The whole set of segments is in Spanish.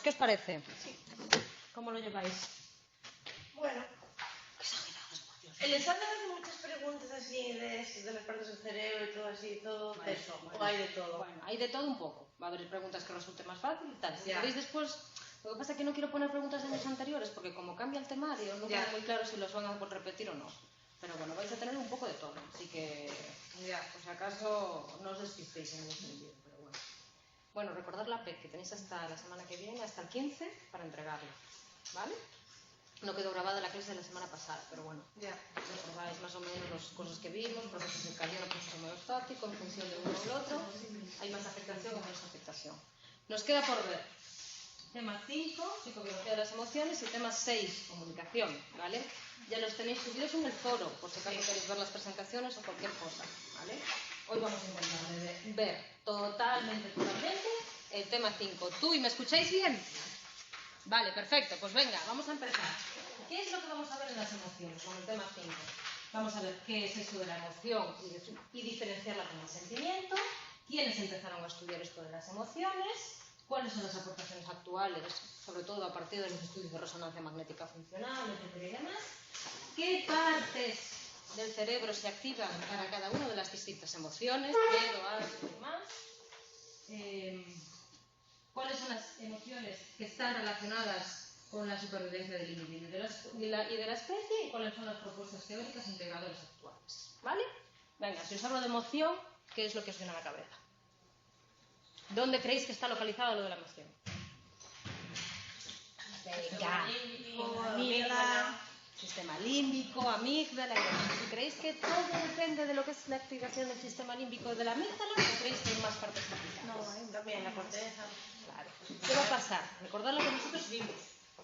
¿Qué os parece? Sí. ¿Cómo lo lleváis? Bueno, Exageradas, por Dios. el examen hace muchas preguntas así de las partes del cerebro y todo así, todo Bueno, eso. bueno. O hay de todo. Bueno, hay de todo un poco. Va a haber preguntas que resulten más fáciles y tal. Si Ya. queréis después... Lo que pasa es que no quiero poner preguntas de años anteriores porque como cambia el temario, no Ya. queda muy claro si los van a repetir o no. Pero bueno, vais a tener un poco de todo. Así que, Ya. por si acaso, no os despistéis en ese sentido. Pero bueno. Bueno, recordad la PEC que tenéis hasta la semana que viene, hasta el 15, para entregarla. ¿Vale? No quedó grabada la clase de la semana pasada, pero bueno. Ya. Recordáis más o menos las cosas que vimos, procesos de cadena, proceso homeostático, en función de uno o el otro. Hay más afectación o menos afectación. Nos queda por ver tema 5, psicobiología de las emociones, y tema 6, comunicación, ¿vale? Ya los tenéis subidos en el foro, por si acaso queréis ver las presentaciones o cualquier cosa, ¿vale? Hoy vamos a intentar ver totalmente el tema 5. ¿Tú y me escucháis bien? Vale, perfecto, pues venga, vamos a empezar. ¿Qué es lo que vamos a ver en las emociones con el tema 5? Vamos a ver qué es eso de la emoción y diferenciarla con el sentimiento, quiénes empezaron a estudiar esto de las emociones, cuáles son las aportaciones actuales, sobre todo a partir de los estudios de resonancia magnética funcional, etcétera y demás, qué partes del cerebro se activan para cada una de las distintas emociones, miedo, asco y demás, cuáles son las emociones que están relacionadas con la supervivencia del individuo y de la especie, y cuáles son las propuestas teóricas integradoras actuales. ¿Vale? Venga, si os hablo de emoción, ¿qué es lo que os viene a la cabeza? ¿Dónde creéis que está localizado lo de la emoción? Venga, amígdala, sistema límbico, amígdala y demás. ¿Y creéis que todo depende de lo que es la activación del sistema límbico de la amígdala o creéis que hay más partes implicadas? No, también la corteza. Claro. ¿Qué va a pasar? Recordad lo que nosotros vimos.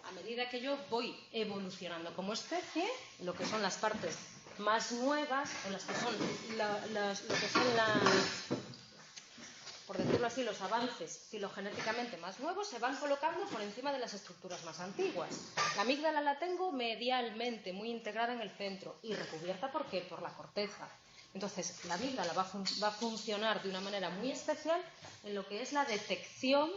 A medida que yo voy evolucionando como especie, lo que son las partes más nuevas, o las que son por decirlo así, los avances filogenéticamente más nuevos se van colocando por encima de las estructuras más antiguas. La amígdala la tengo medialmente, muy integrada en el centro y recubierta, ¿por qué? Por la corteza. Entonces, la amígdala va a funcionar de una manera muy especial en lo que es la detección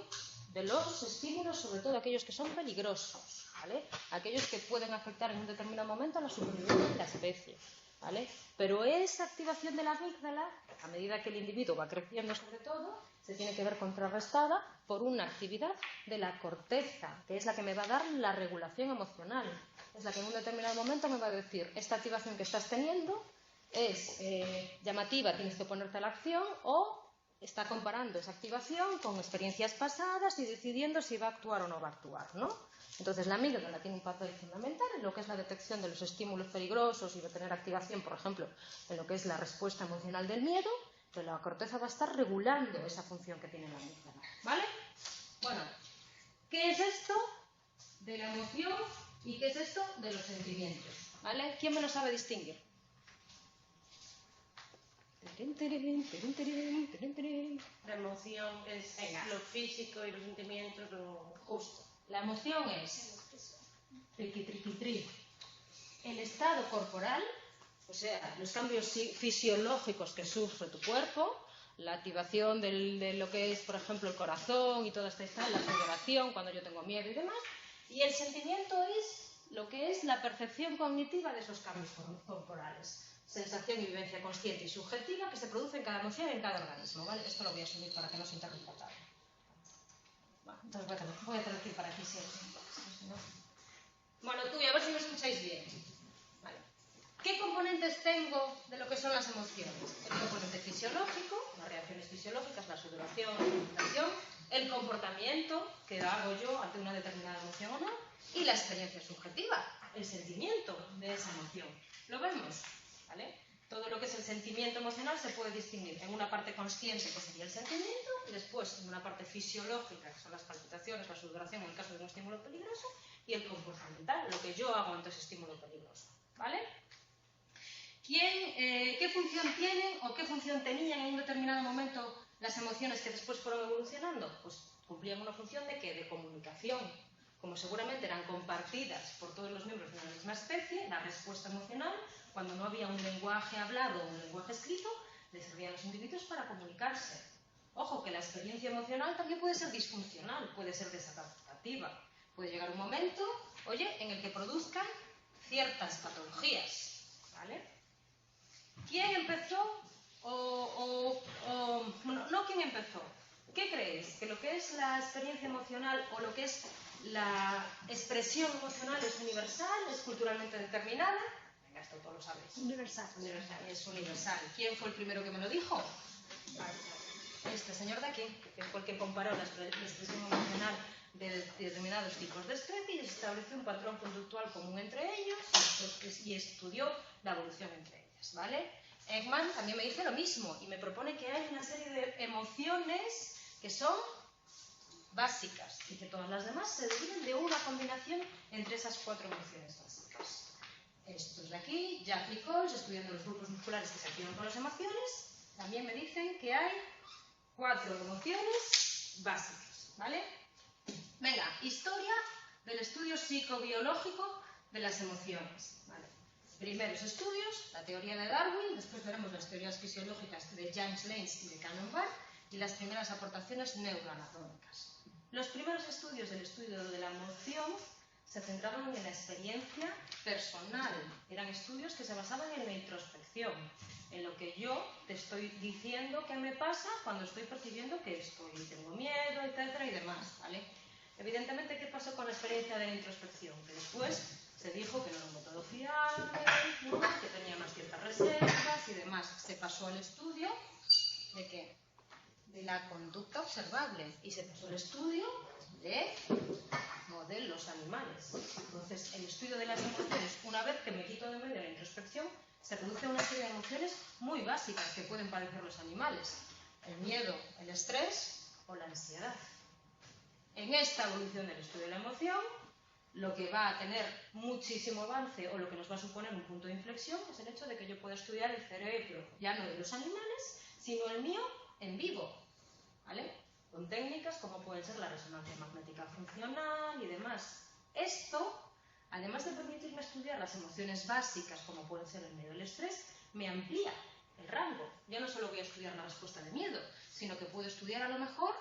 de los estímulos, sobre todo aquellos que son peligrosos, ¿vale? Aquellos que pueden afectar en un determinado momento a la supervivencia de la especie, ¿vale? Pero esa activación de la amígdala, a medida que el individuo va creciendo sobre todo, se tiene que ver contrarrestada por una actividad de la corteza, que es la que me va a dar la regulación emocional. Es la que en un determinado momento me va a decir, esta activación que estás teniendo es llamativa, tienes que ponerte a la acción, o está comparando esa activación con experiencias pasadas y decidiendo si va a actuar o no va a actuar, ¿no? Entonces la amígdala tiene un papel fundamental en lo que es la detección de los estímulos peligrosos y va a tener activación, por ejemplo, en lo que es la respuesta emocional del miedo, pero la corteza va a estar regulando esa función que tiene la amígdala, ¿vale? Bueno, ¿qué es esto de la emoción y qué es esto de los sentimientos? ¿Vale? ¿Quién me lo sabe distinguir? La emoción es lo físico y los sentimientos lo... Justo. La emoción es el estado corporal, o sea, los cambios fisiológicos que sufre tu cuerpo, la activación de lo que es, por ejemplo, el corazón y toda esta la sudoración cuando yo tengo miedo y demás, y el sentimiento es lo que es la percepción cognitiva de esos cambios corporales. Sensación y vivencia consciente y subjetiva que se produce en cada emoción y en cada organismo, ¿vale? Esto lo voy a subir para que no se interrumpa tarde. Bueno, entonces voy a traducir para aquí siempre. Bueno, tú, y a ver si me escucháis bien. Vale. ¿Qué componentes tengo de lo que son las emociones? El componente fisiológico, las reacciones fisiológicas, la sudoración, la excitación, el comportamiento que hago yo ante una determinada emoción o no, y la experiencia subjetiva, el sentimiento de esa emoción. ¿Lo vemos? ¿Vale? Todo lo que es el sentimiento emocional se puede distinguir en una parte consciente, que sería el sentimiento, y después en una parte fisiológica, que son las palpitaciones, la sudoración en el caso de un estímulo peligroso, y el comportamental, lo que yo hago ante ese estímulo peligroso. ¿Vale? ¿Qué función tienen o qué función tenían en un determinado momento las emociones que después fueron evolucionando? Pues cumplían una función de ¿qué? De comunicación. Como seguramente eran compartidas por todos los miembros de una misma especie, la respuesta emocional, cuando no había un lenguaje hablado o un lenguaje escrito, les servían a los individuos para comunicarse. Ojo, que la experiencia emocional también puede ser disfuncional, puede ser desadaptativa adaptativa. Puede llegar un momento, oye, en el que produzcan ciertas patologías, ¿vale? ¿Quién empezó bueno, no quién empezó? ¿Qué creéis? ¿Que lo que es la experiencia emocional o lo que es la expresión emocional es universal, es culturalmente determinada? Venga, esto todos lo sabéis. Universal. Es universal. ¿Quién fue el primero que me lo dijo? Este señor de aquí, que fue el que comparó la expresión emocional de determinados tipos de estrés y estableció un patrón conductual común entre ellos y estudió la evolución entre ellas, ¿vale? Ekman también me dice lo mismo y me propone que hay una serie de emociones que son básicas y que todas las demás se deriven de una combinación entre esas 4 emociones básicas. Estos de aquí, Jack Nichols, estudiando los grupos musculares que se activan con las emociones, también me dicen que hay 4 emociones básicas, ¿vale? Venga, historia del estudio psicobiológico de las emociones, ¿vale? Primeros estudios, la teoría de Darwin, después veremos las teorías fisiológicas de James Lange y de Cannon Barr y las primeras aportaciones neuroanatómicas. Los primeros estudios del estudio de la emoción se centraban en la experiencia personal. Eran estudios que se basaban en la introspección, en lo que yo te estoy diciendo que me pasa cuando estoy percibiendo que tengo miedo, etcétera, y demás, ¿vale? Evidentemente, ¿qué pasó con la experiencia de la introspección? Que después se dijo que no era un método fiable, que tenía unas ciertas reservas y demás. Se pasó al estudio ¿de qué? De la conducta observable y se pasó al estudio de modelos animales. Entonces, el estudio de las emociones, una vez que me quito de medio la introspección, se produce una serie de emociones muy básicas que pueden padecer los animales. El miedo, el estrés o la ansiedad. En esta evolución del estudio de la emoción, lo que va a tener muchísimo avance o lo que nos va a suponer un punto de inflexión es el hecho de que yo pueda estudiar el cerebro, ya no de los animales, sino el mío en vivo, ¿vale? Con técnicas como pueden ser la resonancia magnética funcional y demás. Esto, además de permitirme estudiar las emociones básicas como pueden ser el miedo y el estrés, me amplía el rango. Ya no solo voy a estudiar la respuesta de miedo, sino que puedo estudiar a lo mejor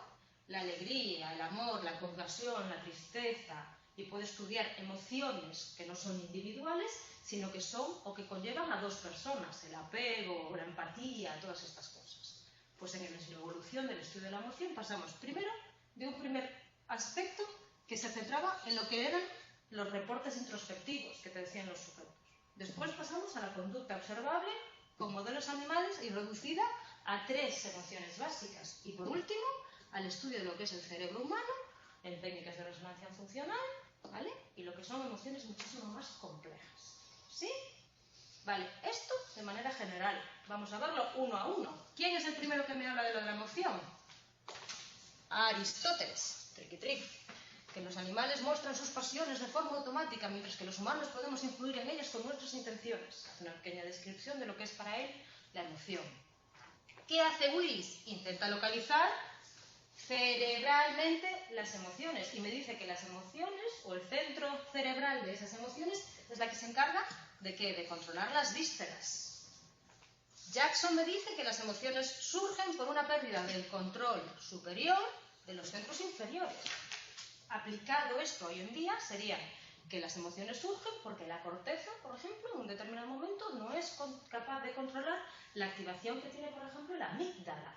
la alegría, el amor, la compasión, la tristeza, y puedo estudiar emociones que no son individuales, sino que son o que conllevan a 2 personas, el apego, la empatía, todas estas cosas. Pues en la evolución del estudio de la emoción pasamos primero de un primer aspecto que se centraba en lo que eran los reportes introspectivos que te decían los sujetos. Después pasamos a la conducta observable con modelos animales y reducida a 3 emociones básicas. Y por último, al estudio de lo que es el cerebro humano en técnicas de resonancia funcional, ¿vale? Y lo que son emociones muchísimo más complejas. ¿Sí? Vale, esto de manera general. Vamos a verlo uno a uno. ¿Quién es el primero que me habla de lo de la emoción? Aristóteles, triqui-tric, que los animales muestran sus pasiones de forma automática, mientras que los humanos podemos influir en ellas con nuestras intenciones. Hace una pequeña descripción de lo que es para él la emoción. ¿Qué hace Willis? Intenta localizar cerebralmente las emociones y me dice que las emociones o el centro cerebral de esas emociones es la que se encarga ¿de qué? De controlar las vísceras. Jackson me dice que las emociones surgen por una pérdida del control superior de los centros inferiores. Aplicado esto hoy en día sería que las emociones surgen porque la corteza, por ejemplo, en un determinado momento no es capaz de controlar la activación que tiene, por ejemplo, la amígdala,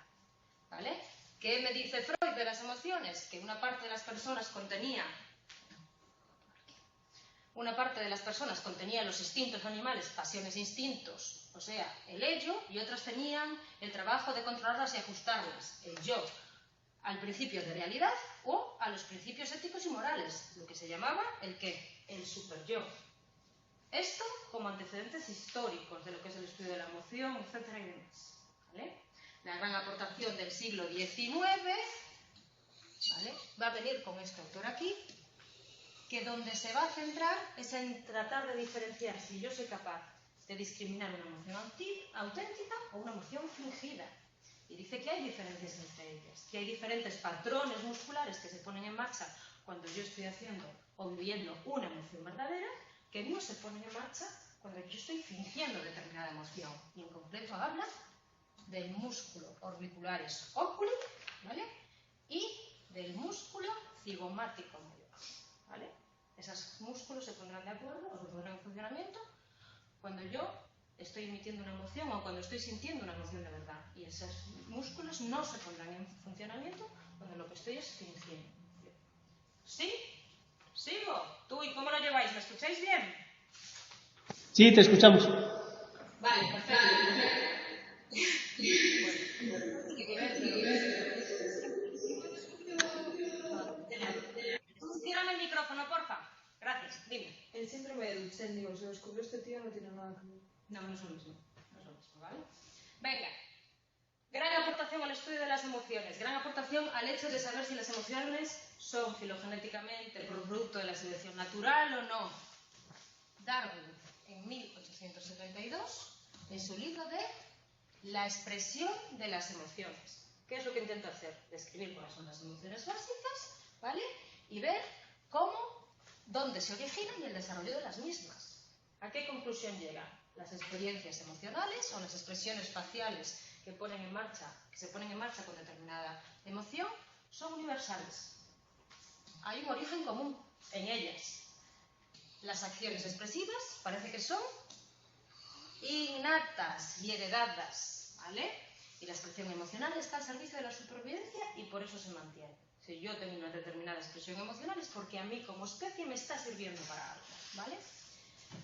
¿vale? ¿Qué me dice Freud de las emociones? Que una parte de las personas contenía los instintos animales, pasiones e instintos, o sea, el ello, y otras tenían el trabajo de controlarlas y ajustarlas, el yo, al principio de realidad o a los principios éticos y morales, lo que se llamaba el ¿qué? El superyo. Esto como antecedentes históricos de lo que es el estudio de la emoción, etcétera y demás, ¿vale? La gran aportación del siglo XIX, ¿vale? Va a venir con este autor aquí, que donde se va a centrar es en tratar de diferenciar si yo soy capaz de discriminar una emoción auténtica o una emoción fingida. Y dice que hay diferencias entre ellas, que hay diferentes patrones musculares que se ponen en marcha cuando yo estoy haciendo o viviendo una emoción verdadera, que no se ponen en marcha cuando yo estoy fingiendo determinada emoción. Y en concreto habla del músculo orbicularis oculi, ¿vale? Y del músculo cigomático mayor. ¿vale? Esos músculos se pondrán de acuerdo o se pondrán en funcionamiento cuando yo estoy emitiendo una emoción o cuando estoy sintiendo una emoción de verdad. Y esos músculos no se pondrán en funcionamiento cuando lo que estoy es fingiendo. ¿Sí? ¿Sigo? ¿Tú y cómo lo lleváis? ¿Me escucháis bien? Sí, te escuchamos. Vale, perfecto. Tírame el micrófono, porfa. Gracias, dime. El síndrome de Duchenne, digo, se descubrió este tío, no tiene nada que ver. No, no es lo mismo. No es lo mismo, ¿vale? Venga. Gran aportación al estudio de las emociones. Gran aportación al hecho de saber si las emociones son filogenéticamente producto de la selección natural o no. Darwin, en 1872, en su libro de La expresión de las emociones. ¿Qué es lo que intenta hacer? Describir cuáles son las emociones básicas, ¿vale? Y ver dónde se originan y el desarrollo de las mismas. ¿A qué conclusión llega? Las experiencias emocionales o las expresiones faciales que se ponen en marcha con determinada emoción son universales. Hay un origen común en ellas. Las acciones expresivas parece que son innatas y heredadas, ¿vale? Y la expresión emocional está al servicio de la supervivencia y por eso se mantiene. Si yo tengo una determinada expresión emocional es porque a mí como especie me está sirviendo para algo, ¿vale?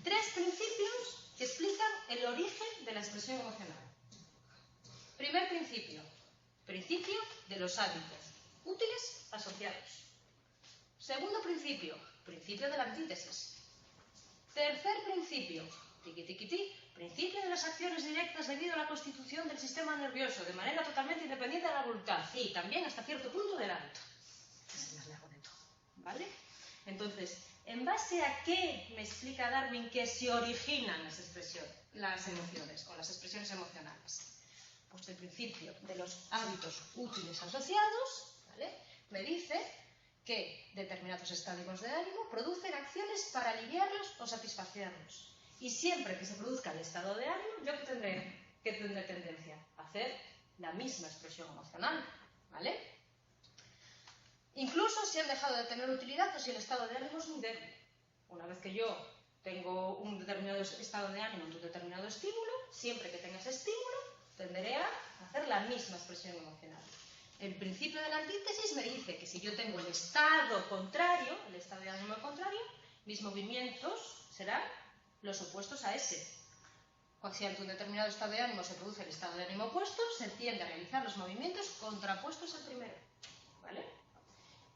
3 principios que explican el origen de la expresión emocional. Primer principio, principio de los hábitos útiles asociados. Segundo principio, principio de la antítesis. Tercer principio, principio de las acciones directas debido a la constitución del sistema nervioso, de manera totalmente independiente de la voluntad y también hasta cierto punto del hábito. Es más largo de todo, ¿vale? Entonces, ¿en base a qué me explica Darwin que se originan las emociones o las expresiones emocionales? Pues el principio de los hábitos útiles asociados, ¿vale? Me dice que determinados estados de ánimo producen acciones para aliviarlos o satisfacerlos. Y siempre que se produzca el estado de ánimo, ¿yo qué tendré tendencia? A hacer la misma expresión emocional, ¿vale? Incluso si han dejado de tener utilidad o si el estado de ánimo es muy débil. Una vez que yo tengo un determinado estado de ánimo en un determinado estímulo, siempre que tenga ese estímulo, tenderé a hacer la misma expresión emocional. El principio de la antítesis me dice que si yo tengo el estado contrario, el estado de ánimo contrario, mis movimientos serán los opuestos a ese. O si ante un determinado estado de ánimo se produce el estado de ánimo opuesto, se tiende a realizar los movimientos contrapuestos al primero, ¿vale?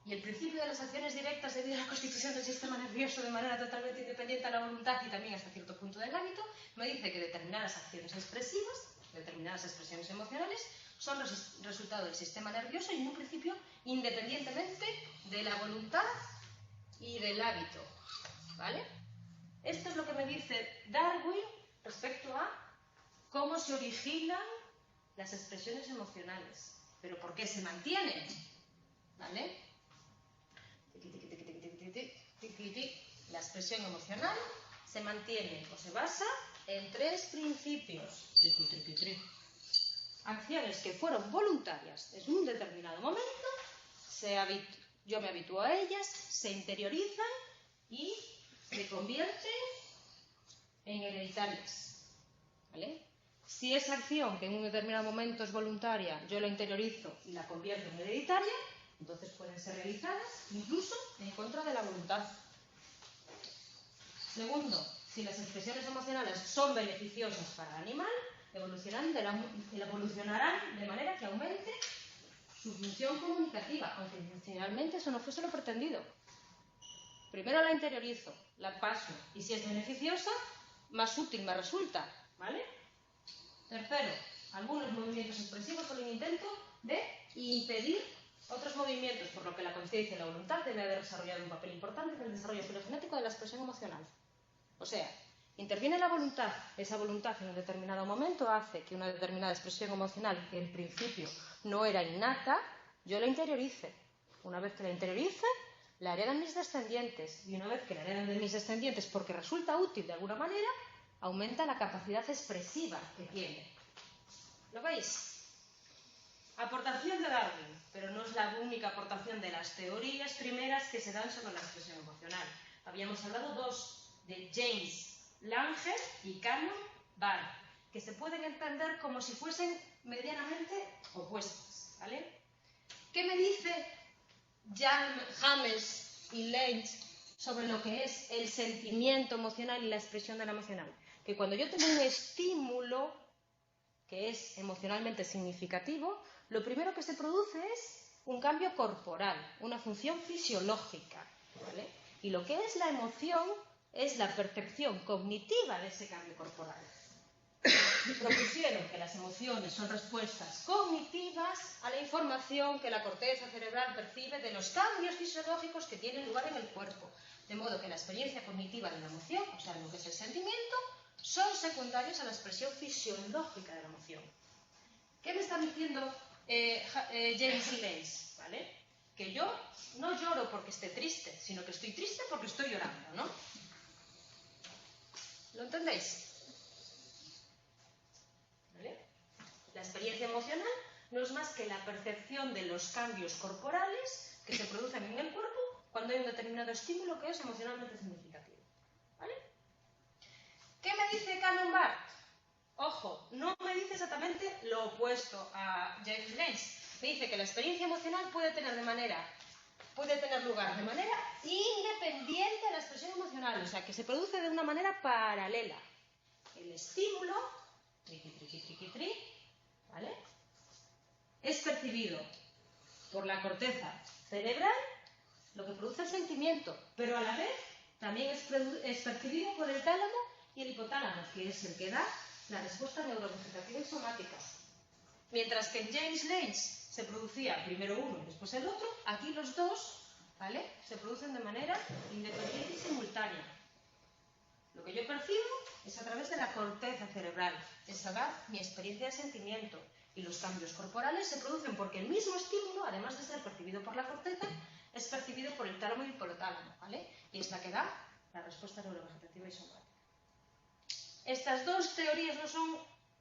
Y el principio de las acciones directas debido a la constitución del sistema nervioso de manera totalmente independiente a la voluntad y también hasta cierto punto del hábito, me dice que determinadas acciones expresivas, determinadas expresiones emocionales, son resultado del sistema nervioso y en un principio independientemente de la voluntad y del hábito, ¿vale? Esto es lo que me dice Darwin respecto a cómo se originan las expresiones emocionales. Pero ¿por qué se mantienen? ¿Vale? La expresión emocional se mantiene o se basa en 3 principios. Acciones que fueron voluntarias en un determinado momento, yo me habitúo a ellas, se interiorizan y se convierten en hereditarias, ¿vale? Si esa acción que en un determinado momento es voluntaria, yo la interiorizo y la convierto en hereditaria, entonces pueden ser realizadas incluso en contra de la voluntad. Segundo, si las expresiones emocionales son beneficiosas para el animal, evolucionarán de manera que aumente su función comunicativa, aunque inicialmente eso no fuese lo pretendido. Primero la interiorizo, la paso, y si es beneficiosa, más útil me resulta, ¿vale? Tercero, algunos movimientos expresivos son un intento de impedir otros movimientos, por lo que la conciencia y la voluntad deben haber desarrollado un papel importante en el desarrollo filogenético de la expresión emocional. O sea, interviene la voluntad. Esa voluntad en un determinado momento hace que una determinada expresión emocional, que en principio no era innata, yo la interiorice. Una vez que la interiorice, la heredan mis descendientes. Y una vez que la heredan de mis descendientes porque resulta útil de alguna manera, aumenta la capacidad expresiva que tiene. ¿Lo veis? Aportación de Darwin, pero no es la única aportación de las teorías primeras que se dan sobre la expresión emocional. Habíamos hablado dos, de James Lange y Cannon Barth, que se pueden entender como si fuesen medianamente opuestas, ¿vale? ¿Qué me dice James y Lange sobre lo que es el sentimiento emocional y la expresión de la emocional? Que cuando yo tengo un estímulo que es emocionalmente significativo, lo primero que se produce es un cambio corporal, una función fisiológica, ¿vale? Y lo que es la emoción es la percepción cognitiva de ese cambio corporal. Propusieron que las emociones son respuestas cognitivas a la información que la corteza cerebral percibe de los cambios fisiológicos que tienen lugar en el cuerpo. De modo que la experiencia cognitiva de la emoción, o sea, lo que es el sentimiento, son secundarios a la expresión fisiológica de la emoción. ¿Qué me está diciendo James y Lange? ¿Vale? Que yo no lloro porque esté triste, sino que estoy triste porque estoy llorando, ¿no? ¿Lo entendéis? ¿Vale? La experiencia emocional no es más que la percepción de los cambios corporales que se producen en el cuerpo cuando hay un determinado estímulo que es emocionalmente significativo. ¿Vale? ¿Qué me dice Cannon Barth? Ojo, no me dice exactamente lo opuesto a James Lange. Me dice que la experiencia emocional puede tener lugar de manera independiente de la expresión emocional, o sea, que se produce de una manera paralela. El estímulo, ¿vale?, es percibido por la corteza cerebral, lo que produce el sentimiento, pero a la vez también es percibido por el tálamo y el hipotálamo, que es el que da la respuesta neurovegetativa y somática. Mientras que en James Lange se producía primero uno y después el otro, aquí los dos, ¿vale?, se producen de manera independiente y simultánea. Lo que yo percibo es a través de la corteza cerebral. Esa da mi experiencia de sentimiento. Y los cambios corporales se producen porque el mismo estímulo, además de ser percibido por la corteza, es percibido por el tálamo y el hipotálamo, ¿vale? Y es la que da la respuesta neurovegetativa y somática. Estas dos teorías no son,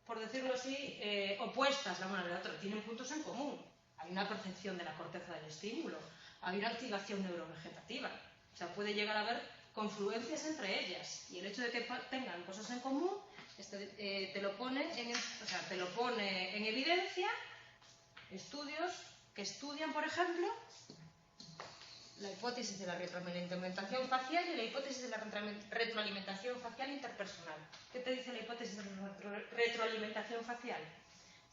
por decirlo así, opuestas la una a la otra, tienen puntos en común. Hay una percepción de la corteza del estímulo, hay una activación neurovegetativa, o sea, puede llegar a haber confluencias entre ellas, y el hecho de que tengan cosas en común te lo pone en evidencia estudios que estudian, por ejemplo, la hipótesis de la retroalimentación facial y la hipótesis de la retroalimentación facial interpersonal. ¿Qué te dice la hipótesis de la retroalimentación facial?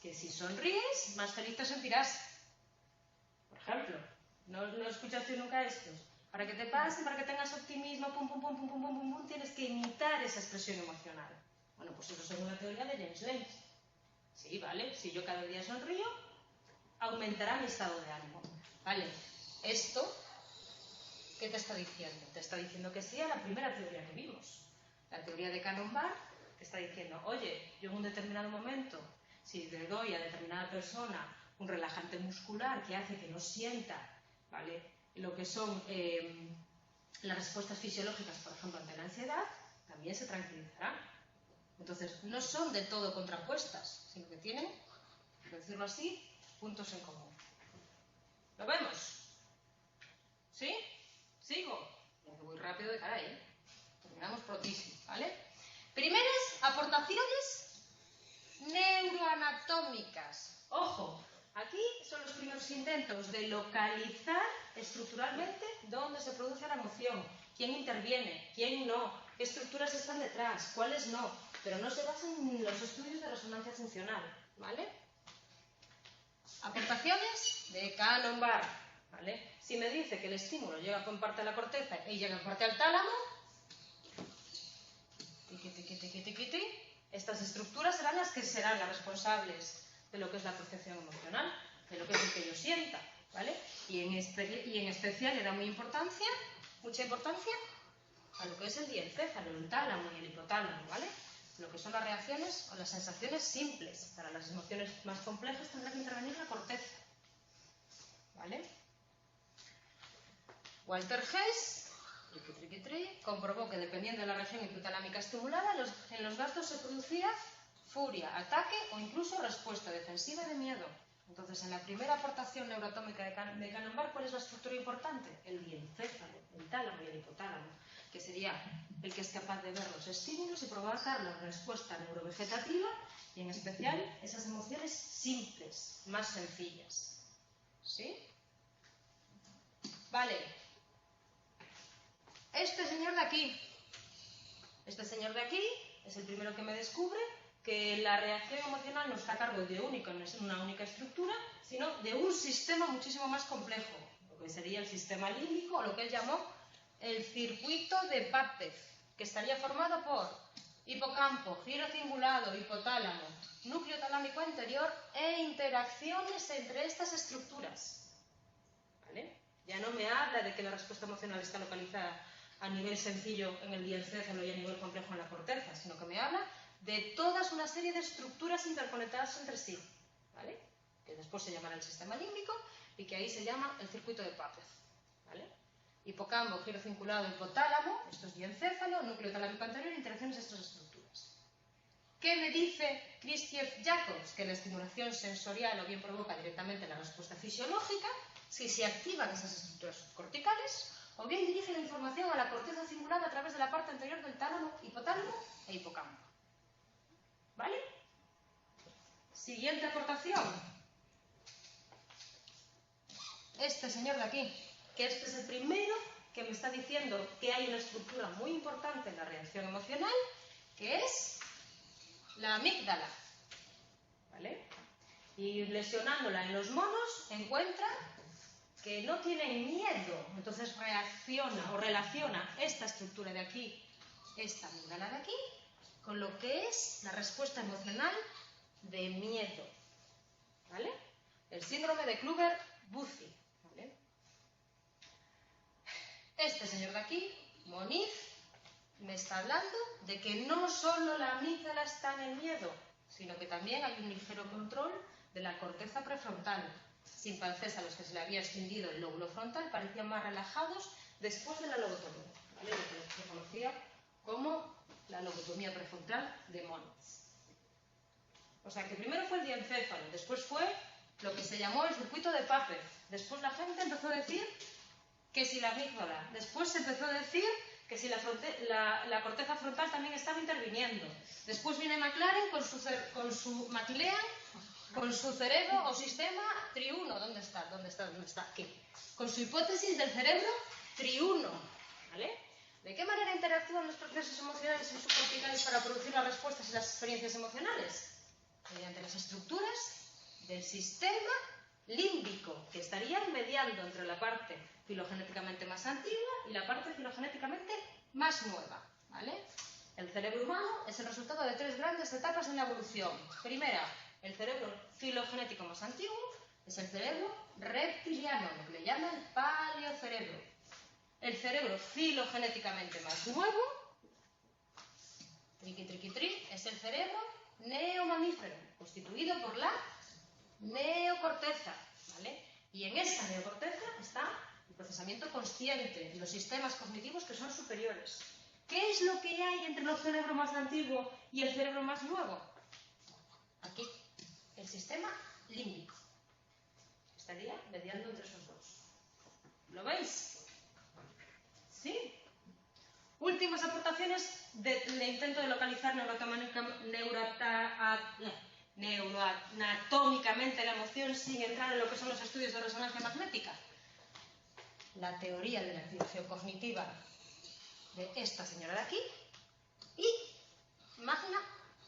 Que si sonríes, más feliz te sentirás. Por ejemplo, ¿no escuchaste nunca esto? Para que te pase, para que tengas optimismo, tienes que imitar esa expresión emocional. Bueno, pues eso según la teoría de James Lange. Sí, ¿vale? Si yo cada día sonrío, aumentará mi estado de ánimo. ¿Vale? Esto, ¿qué te está diciendo? Te está diciendo que sí a la primera teoría que vimos. La teoría de Cannon Barth te está diciendo, oye, yo en un determinado momento, si le doy a determinada persona un relajante muscular que hace que no sienta, ¿vale?, lo que son las respuestas fisiológicas, por ejemplo, ante la ansiedad, también se tranquilizará. Entonces, no son de todo contrapuestas, sino que tienen, por decirlo así, puntos en común. ¿Lo vemos? ¿Sí? ¿Sigo? Porque voy rápido de caray, ¿eh? Terminamos prontísimo, ¿vale? Primeras aportaciones neuroanatómicas. Ojo, aquí son los primeros intentos de localizar estructuralmente dónde se produce la emoción, quién interviene, quién no, qué estructuras están detrás, cuáles no, pero no se basan en los estudios de resonancia funcional, ¿vale? Aportaciones de Cannon Barth, ¿vale? Si me dice que el estímulo llega en parte a la corteza y llega en parte al tálamo, estas estructuras serán las que serán las responsables de lo que es la percepción emocional, de lo que es el que yo sienta, ¿vale? Y en especial le da mucha importancia a lo que es el diencéfalo, el tálamo y el hipotálamo, ¿vale? Lo que son las reacciones o las sensaciones simples. Para las emociones más complejas tendrá que intervenir la corteza, ¿vale? Walter Hess comprobó que dependiendo de la región hipotálamica estimulada, en los gatos se producía furia, ataque o incluso respuesta defensiva de miedo. Entonces, en la primera aportación neuroatómica de Cannon-Barr, ¿cuál es la estructura importante? El diencéfalo, el tálamo y el hipotálamo, que sería el que es capaz de ver los estímulos y provocar la respuesta neurovegetativa y, en especial, esas emociones simples, más sencillas. ¿Sí? Vale. Este señor de aquí es el primero que me descubre que la reacción emocional no está a cargo de una única estructura, sino de un sistema muchísimo más complejo, lo que sería el sistema límbico, o lo que él llamó el circuito de Papez, que estaría formado por hipocampo, giro cingulado, hipotálamo, núcleo talámico anterior e interacciones entre estas estructuras. ¿Vale? Ya no me habla de que la respuesta emocional está localizada a nivel sencillo en el diencéfalo y a nivel complejo en la corteza, sino que me habla de toda una serie de estructuras interconectadas entre sí, ¿vale? Que después se llamará el sistema límbico y que ahí se llama el circuito de Papez, ¿vale? Hipocampo, giro cingulado, hipotálamo, esto es diencéfalo, núcleo talámico anterior, interacciones de estas estructuras. ¿Qué me dice Kristieff-Jacobs? Que la estimulación sensorial o bien provoca directamente la respuesta fisiológica si se activan esas estructuras subcorticales, o bien dirige la información a la corteza cingulada a través de la parte anterior del tálamo, hipotálamo e hipocampo. ¿Vale? Siguiente aportación. Este señor de aquí, que este es el primero que me está diciendo que hay una estructura muy importante en la reacción emocional, que es la amígdala. ¿Vale? Y lesionándola en los monos encuentra que no tienen miedo, entonces reacciona o relaciona esta estructura de aquí, esta amígdala de aquí, con lo que es la respuesta emocional de miedo. ¿Vale? El síndrome de Kluger-Bucy. ¿Vale? Este señor de aquí, Moniz, me está hablando de que no solo la amígdala está en el miedo, sino que también hay un ligero control de la corteza prefrontal. Chimpancés a los que se le había extendido el lóbulo frontal parecían más relajados después de la lobotomía, ¿vale? Lo que se conocía como la lobotomía prefrontal de Moniz. O sea que primero fue el diencéfalo, después fue lo que se llamó el circuito de Papez. Después la gente empezó a decir que si la amígdala, después se empezó a decir que si la corteza frontal también estaba interviniendo. Después viene McLaren con su cerebro o sistema triuno. ¿Dónde está? Aquí. Con su hipótesis del cerebro triuno. ¿Vale? ¿De qué manera interactúan los procesos emocionales y subcorticales para producir las respuestas y las experiencias emocionales? Mediante las estructuras del sistema límbico, que estarían mediando entre la parte filogenéticamente más antigua y la parte filogenéticamente más nueva. ¿Vale? El cerebro humano es el resultado de 3 grandes etapas en la evolución. Primera, el cerebro filogenético más antiguo es el cerebro reptiliano, lo que le llaman paleocerebro. El cerebro filogenéticamente más nuevo, es el cerebro neomamífero, constituido por la neocorteza, ¿vale? Y en esta neocorteza está el procesamiento consciente y los sistemas cognitivos que son superiores. ¿Qué es lo que hay entre el cerebro más antiguo y el cerebro más nuevo? Aquí, el sistema límbico. Estaría mediando entre esos dos. ¿Lo veis? ¿Sí? Últimas aportaciones del intento de localizar neuroanatómicamente la emoción sin entrar en lo que son los estudios de resonancia magnética. La teoría de la activación cognitiva de esta señora de aquí y Magna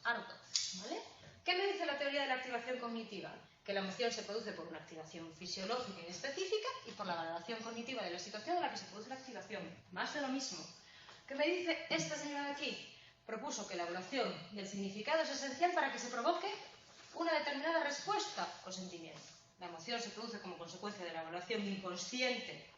Ardo. ¿Vale? ¿Qué me dice la teoría de la activación cognitiva? Que la emoción se produce por una activación fisiológica y específica y por la valoración cognitiva de la situación en la que se produce la activación. Más de lo mismo. ¿Qué me dice esta señora de aquí? Propuso que la evaluación del significado es esencial para que se provoque una determinada respuesta o sentimiento. La emoción se produce como consecuencia de la evaluación inconsciente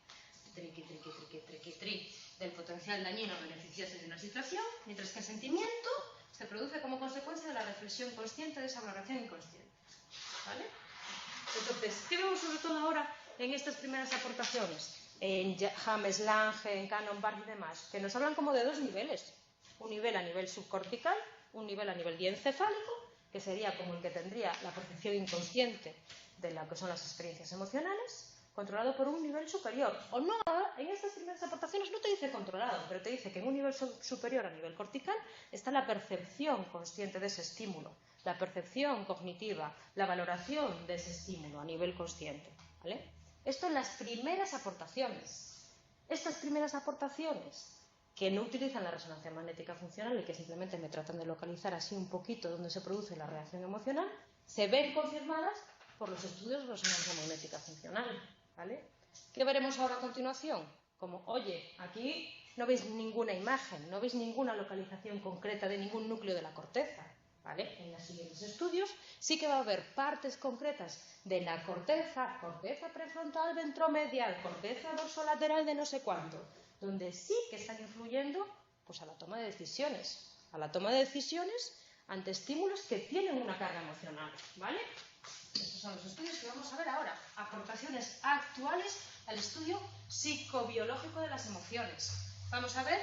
del potencial dañino o beneficioso de una situación, mientras que el sentimiento se produce como consecuencia de la reflexión consciente de esa valoración inconsciente. ¿Vale? Entonces, ¿qué vemos sobre todo ahora en estas primeras aportaciones? En James Lange, en Cannon-Barr y demás, que nos hablan como de 2 niveles. Un nivel a nivel subcortical, un nivel a nivel diencefálico, que sería como el que tendría la percepción inconsciente de lo que son las experiencias emocionales, controlado por un nivel superior. O no, en estas primeras aportaciones no te dice controlado, pero te dice que en un nivel superior a nivel cortical está la percepción consciente de ese estímulo, la percepción cognitiva, la valoración de ese estímulo a nivel consciente, ¿vale? Esto en las primeras aportaciones. Estas primeras aportaciones que no utilizan la resonancia magnética funcional y que simplemente me tratan de localizar así un poquito dónde se produce la reacción emocional, se ven confirmadas por los estudios de resonancia magnética funcional, ¿vale? ¿Qué veremos ahora a continuación? Como, oye, aquí no veis ninguna imagen, no veis ninguna localización concreta de ningún núcleo de la corteza, ¿vale? En los siguientes estudios sí que va a haber partes concretas de la corteza, corteza prefrontal ventromedial, corteza dorsolateral de no sé cuánto, donde sí que están influyendo pues, a la toma de decisiones ante estímulos que tienen una carga emocional, ¿vale? Estos son los estudios que vamos a ver ahora, aportaciones actuales al estudio psicobiológico de las emociones. Vamos a ver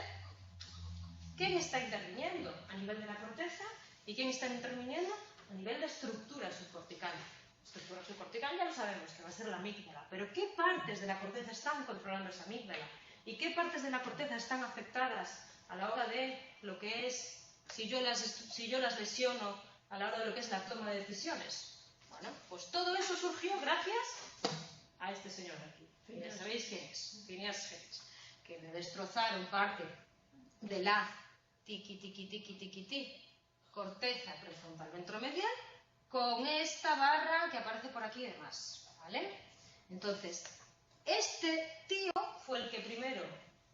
quién está interviniendo a nivel de la corteza y quién está interviniendo a nivel de estructura subcortical. Estructura subcortical ya lo sabemos, que va a ser la amígdala, pero ¿qué partes de la corteza están controlando esa amígdala? ¿Y qué partes de la corteza están afectadas a la hora de lo que es, si yo las lesiono, a la hora de lo que es la toma de decisiones? Bueno, pues todo eso surgió gracias a este señor de aquí. Ya sabéis quién es, Phineas Hedges, que le destrozaron parte de la corteza prefrontal ventromedial con esta barra que aparece por aquí y demás, ¿vale? Entonces, este tío fue el que primero,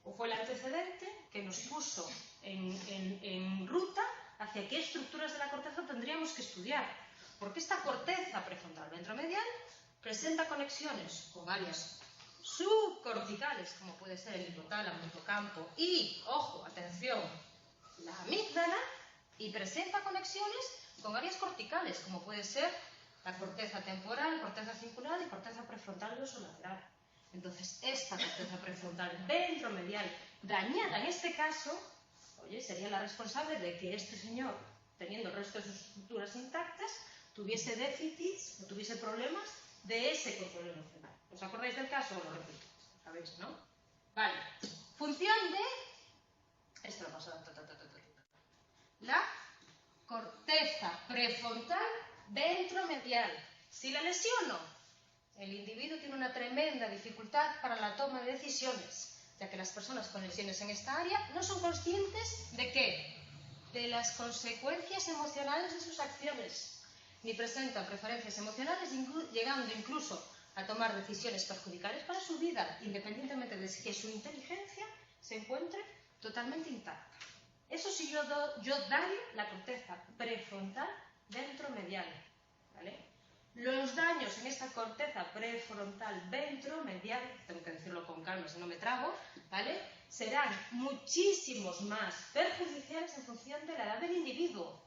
o fue el antecedente que nos puso en ruta hacia qué estructuras de la corteza tendríamos que estudiar. Porque esta corteza prefrontal ventromedial presenta conexiones con áreas subcorticales, como puede ser el hipotálamo, hipocampo y, ojo, atención, la amígdala, y presenta conexiones con áreas corticales, como puede ser la corteza temporal, corteza cingular y corteza prefrontal dorsolateral. Entonces, esta corteza prefrontal ventromedial dañada en este caso, oye, sería la responsable de que este señor, teniendo el resto de sus estructuras intactas, tuviese déficits o tuviese problemas de ese control emocional. ¿Os acordáis del caso o lo repito? ¿Sabéis, no? Vale. Función de... Esto lo paso... La corteza prefrontal ventromedial. Si la lesiono, el individuo tiene una tremenda dificultad para la toma de decisiones, ya que las personas con lesiones en esta área no son conscientes de qué, de las consecuencias emocionales de sus acciones, ni presentan preferencias emocionales, llegando incluso a tomar decisiones perjudiciales para su vida, independientemente de que su inteligencia se encuentre totalmente intacta. Eso sí yo daño la corteza prefrontal ventromedial, ¿vale? Los daños en esta corteza prefrontal ventromedial, tengo que decirlo con calma si no me trago, ¿vale?, serán muchísimos más perjudiciales en función de la edad del individuo,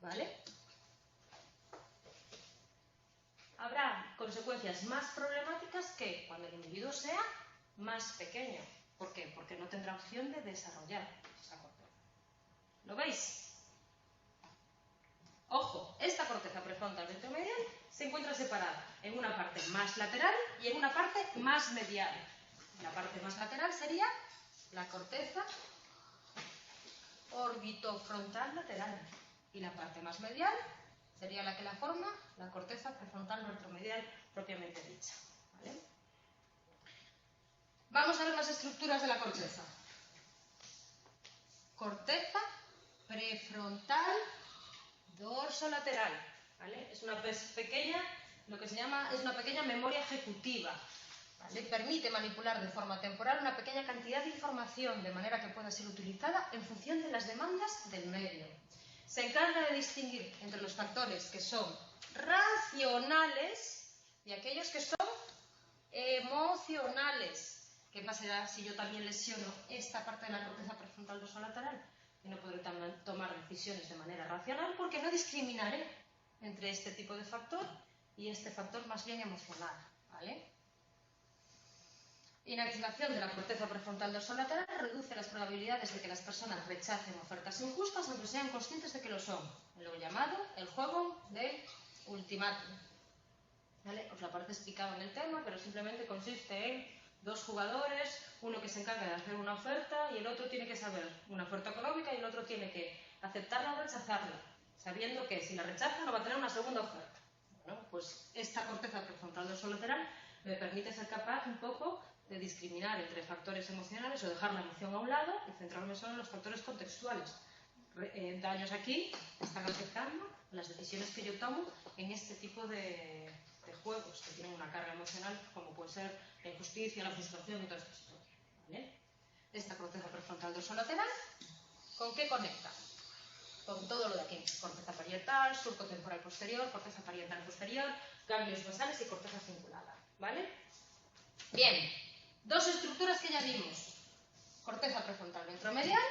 ¿vale? Habrá consecuencias más problemáticas que cuando el individuo sea más pequeño. ¿Por qué? Porque no tendrá opción de desarrollar esa corteza. ¿Lo veis? Ojo, esta corteza prefrontal ventromedial se encuentra separada en una parte más lateral y en una parte más medial. La parte más lateral sería la corteza orbitofrontal lateral y la parte más medial sería la que la forma la corteza prefrontal ventromedial propiamente dicha, ¿vale? Vamos a ver las estructuras de la corteza. Corteza prefrontal dorsolateral, ¿vale? Es una pequeña, lo que se llama, es una pequeña memoria ejecutiva, ¿vale? Permite manipular de forma temporal una pequeña cantidad de información de manera que pueda ser utilizada en función de las demandas del medio. Se encarga de distinguir entre los factores que son racionales y aquellos que son emocionales. ¿Qué pasará si yo también lesiono esta parte de la corteza prefrontal dorsolateral? Y no podré tomar decisiones de manera racional porque no discriminaré entre este tipo de factor y este factor más bien emocional, ¿vale? Inactivación de la corteza prefrontal dorsolateral reduce las probabilidades de que las personas rechacen ofertas injustas aunque sean conscientes de que lo son, en lo llamado el juego del ultimátum. ¿Vale? Os la parte explicada en el tema, pero simplemente consiste en dos jugadores, uno que se encarga de hacer una oferta y el otro tiene que saber una oferta económica y el otro tiene que aceptarla o rechazarla, sabiendo que si la rechaza no va a tener una segunda oferta. Bueno, pues esta corteza prefrontal dorsolateral me permite ser capaz un poco de discriminar entre factores emocionales o dejar la emoción a un lado y centrarme solo en los factores contextuales. Daños aquí están afectando las decisiones que yo tomo en este tipo de juegos que tienen una carga emocional, como puede ser la injusticia, la frustración y todas estas cosas. ¿Vale? Esta corteza prefrontal dorsolateral, ¿con qué conecta? Con todo lo de aquí: corteza parietal, surco temporal posterior, corteza parietal posterior, ganglios basales y corteza cingulada. ¿Vale? Bien, dos estructuras que ya vimos: corteza prefrontal ventromedial,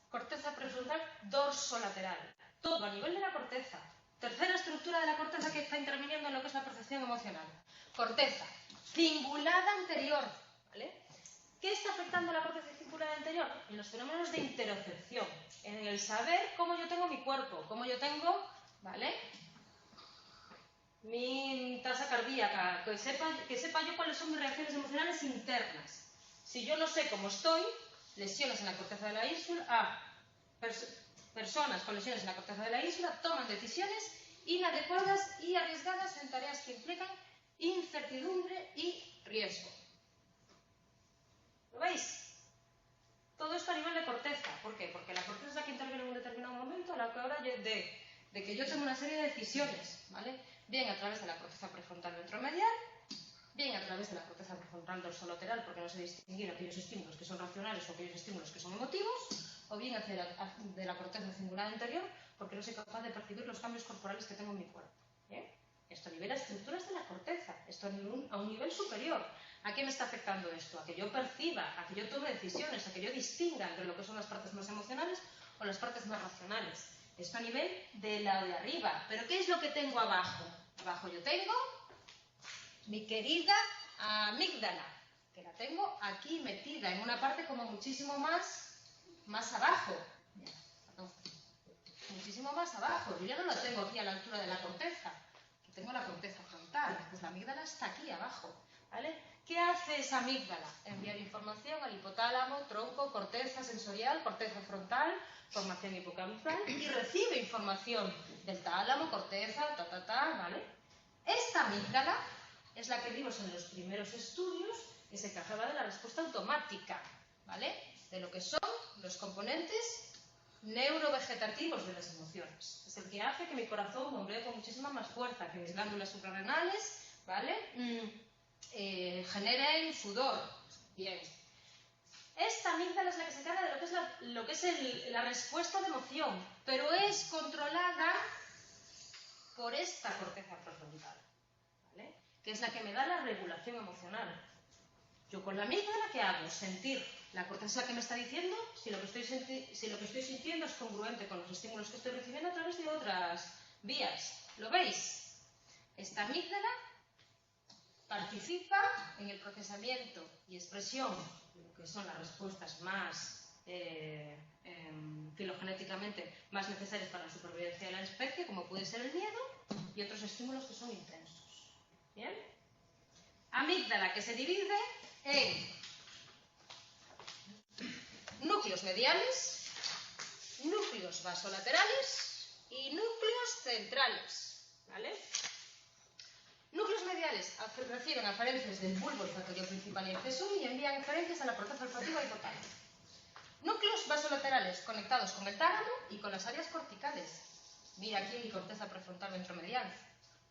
corteza prefrontal dorsolateral. Todo a nivel de la corteza. Tercera estructura de la corteza que está interviniendo en lo que es la percepción emocional: corteza cingulada anterior. ¿Vale? ¿Qué está afectando a la corteza cingulada anterior? En los fenómenos de interocepción, en el saber cómo yo tengo mi cuerpo, cómo yo tengo, ¿vale?, mi tasa cardíaca, que sepa yo cuáles son mis reacciones emocionales internas. Si yo no sé cómo estoy, lesiones en la corteza de la ínsula, personas con lesiones en la corteza de la ínsula toman decisiones inadecuadas y arriesgadas en tareas que implican incertidumbre y riesgo. ¿Lo veis? Todo esto a nivel de corteza. ¿Por qué? Porque la corteza es la que interviene en un determinado momento a la hora de que yo tengo una serie de decisiones, ¿vale? Bien a través de la corteza prefrontal ventromedial, bien a través de la corteza prefrontal dorsolateral, porque no sé distinguir aquellos estímulos que son racionales o aquellos estímulos que son emotivos, o bien de la corteza cingulada anterior, porque no soy capaz de percibir los cambios corporales que tengo en mi cuerpo. ¿Bien? Esto a nivel de estructuras de la corteza, esto a un nivel superior. ¿A qué me está afectando esto? A que yo perciba, a que yo tome decisiones, a que yo distinga entre lo que son las partes más emocionales o las partes más racionales. Esto a nivel de la de arriba. ¿Pero qué es lo que tengo abajo? Abajo yo tengo mi querida amígdala, que la tengo aquí metida en una parte como muchísimo más abajo. Muchísimo más abajo. Yo ya no la tengo aquí a la altura de la corteza. Yo tengo la corteza frontal. Pues la amígdala está aquí abajo. ¿Vale? ¿Qué hace esa amígdala? Enviar información al hipotálamo, tronco, corteza sensorial, corteza frontal, formación hipocampal, y recibe información del tálamo, corteza, ¿vale? Esta amígdala es la que vimos en los primeros estudios, que se encargaba de la respuesta automática, ¿vale?, de lo que son los componentes neurovegetativos de las emociones. Es el que hace que mi corazón bombee con muchísima más fuerza, que mis glándulas suprarrenales, ¿vale?, generen sudor. Bien. Esta amígdala es la que se encarga de lo que es la respuesta de emoción, pero es controlada por esta corteza prefrontal, ¿vale?, que es la que me da la regulación emocional. Yo con la amígdala, ¿qué hago? Sentir. La corteza que me está diciendo si lo que estoy sintiendo es congruente con los estímulos que estoy recibiendo a través de otras vías. ¿Lo veis? Esta amígdala participa en el procesamiento y expresión de lo que son las respuestas más filogenéticamente más necesarias para la supervivencia de la especie, como puede ser el miedo y otros estímulos que son intensos. ¿Bien? Amígdala que se divide en núcleos mediales, núcleos vasolaterales y núcleos centrales. ¿Vale? Núcleos mediales reciben aferencias del bulbo olfatorio principal y accesor y envían aferencias a la corteza olfativa hipotálamo. Núcleos vasolaterales conectados con el tálamo y con las áreas corticales. Mira aquí mi corteza prefrontal ventromedial.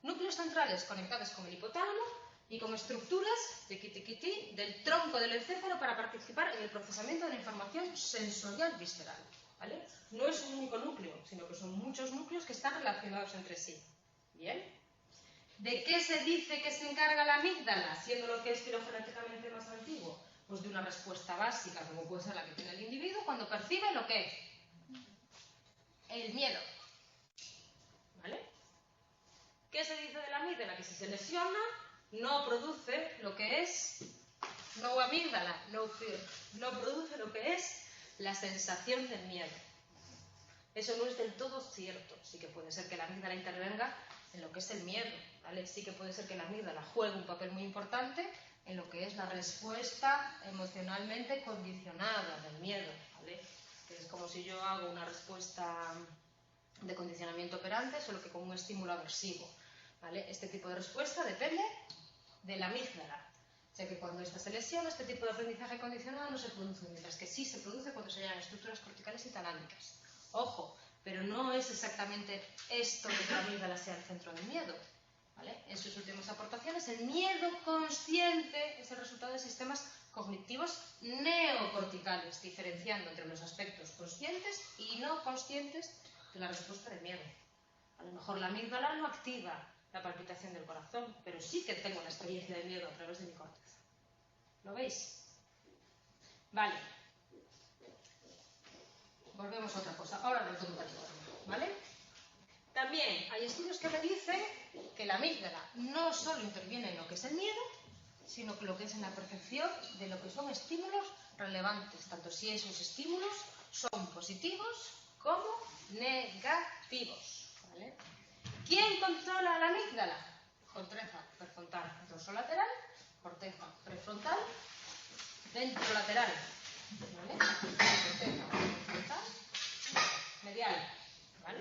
Núcleos centrales conectados con el hipotálamo y con estructuras del tronco del encéfalo para participar en el procesamiento de la información sensorial visceral. ¿Vale? No es un único núcleo, sino que son muchos núcleos que están relacionados entre sí. ¿Bien? ¿De qué se dice que se encarga la amígdala, siendo lo que es filogenéticamente más antiguo? Pues de una respuesta básica, como puede ser la que tiene el individuo cuando percibe lo que es el miedo. ¿Vale? ¿Qué se dice de la amígdala? Que si se lesiona, no produce lo que es, no amígdala, no fear, no produce lo que es la sensación del miedo. Eso no es del todo cierto. Sí que puede ser que la amígdala intervenga en lo que es el miedo, ¿vale? Sí que puede ser que la amígdala juegue un papel muy importante en lo que es la respuesta emocionalmente condicionada del miedo, ¿vale? Que es como si yo hago una respuesta de condicionamiento operante, solo que con un estímulo aversivo, ¿vale? Este tipo de respuesta depende de la amígdala. O sea que cuando esta se lesiona, este tipo de aprendizaje condicionado no se produce, mientras que sí se produce cuando se llegan estructuras corticales y talámicas. Ojo, pero no es exactamente esto de que la amígdala sea el centro del miedo, ¿vale? En sus últimas aportaciones, el miedo consciente es el resultado de sistemas cognitivos neocorticales, diferenciando entre los aspectos conscientes y no conscientes de la respuesta de miedo. A lo mejor la amígdala no activa la palpitación del corazón, pero sí que tengo una experiencia de miedo a través de mi córtex. ¿Lo veis? Vale. Volvemos a otra cosa. Ahora del contacto, ¿vale? También hay estudios que me dicen que la amígdala no solo interviene en lo que es el miedo, sino que lo que es en la percepción de lo que son estímulos relevantes, tanto si esos estímulos son positivos como negativos, ¿vale? ¿Quién controla la amígdala? Corteza prefrontal dorsolateral, corteza prefrontal ventrolateral, ¿vale? Corteza prefrontal medial, ¿vale?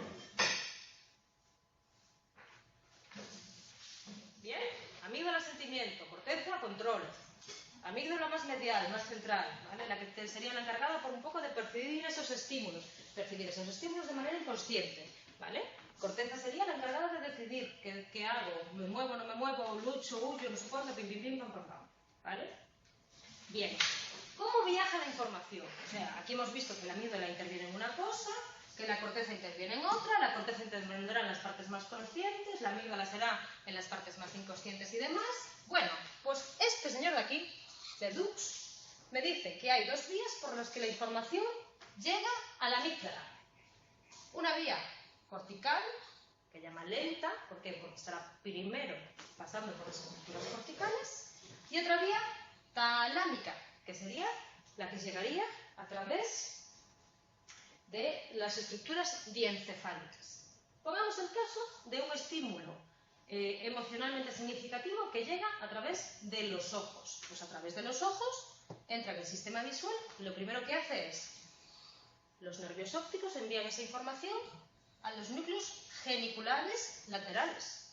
Bien, amígdala sentimiento, corteza control, amígdala más medial, más central, ¿vale? La que sería la encargada por un poco de percibir esos estímulos de manera inconsciente, ¿vale? Corteza sería la encargada de decidir qué hago, me muevo, no me muevo, lucho, huyo, no sé cuándo, pim, pim, pim, pam, pam, pam, ¿vale? Bien, ¿cómo viaja la información? O sea, aquí hemos visto que la amígdala interviene en una cosa, que la corteza interviene en otra, la corteza intervendrá en las partes más conscientes, la amígdala será en las partes más inconscientes y demás. Bueno, pues este señor de aquí, de Dux, me dice que hay dos vías por las que la información llega a la amígdala. Una vía cortical, que llama lenta, ¿por qué? Porque estará primero pasando por las estructuras corticales, y otra vía talámica, que sería la que llegaría a través de las estructuras diencefálicas. Pongamos el caso de un estímulo emocionalmente significativo que llega a través de los ojos. Pues a través de los ojos entra en el sistema visual y lo primero que hace es los nervios ópticos envían esa información a los núcleos geniculares laterales.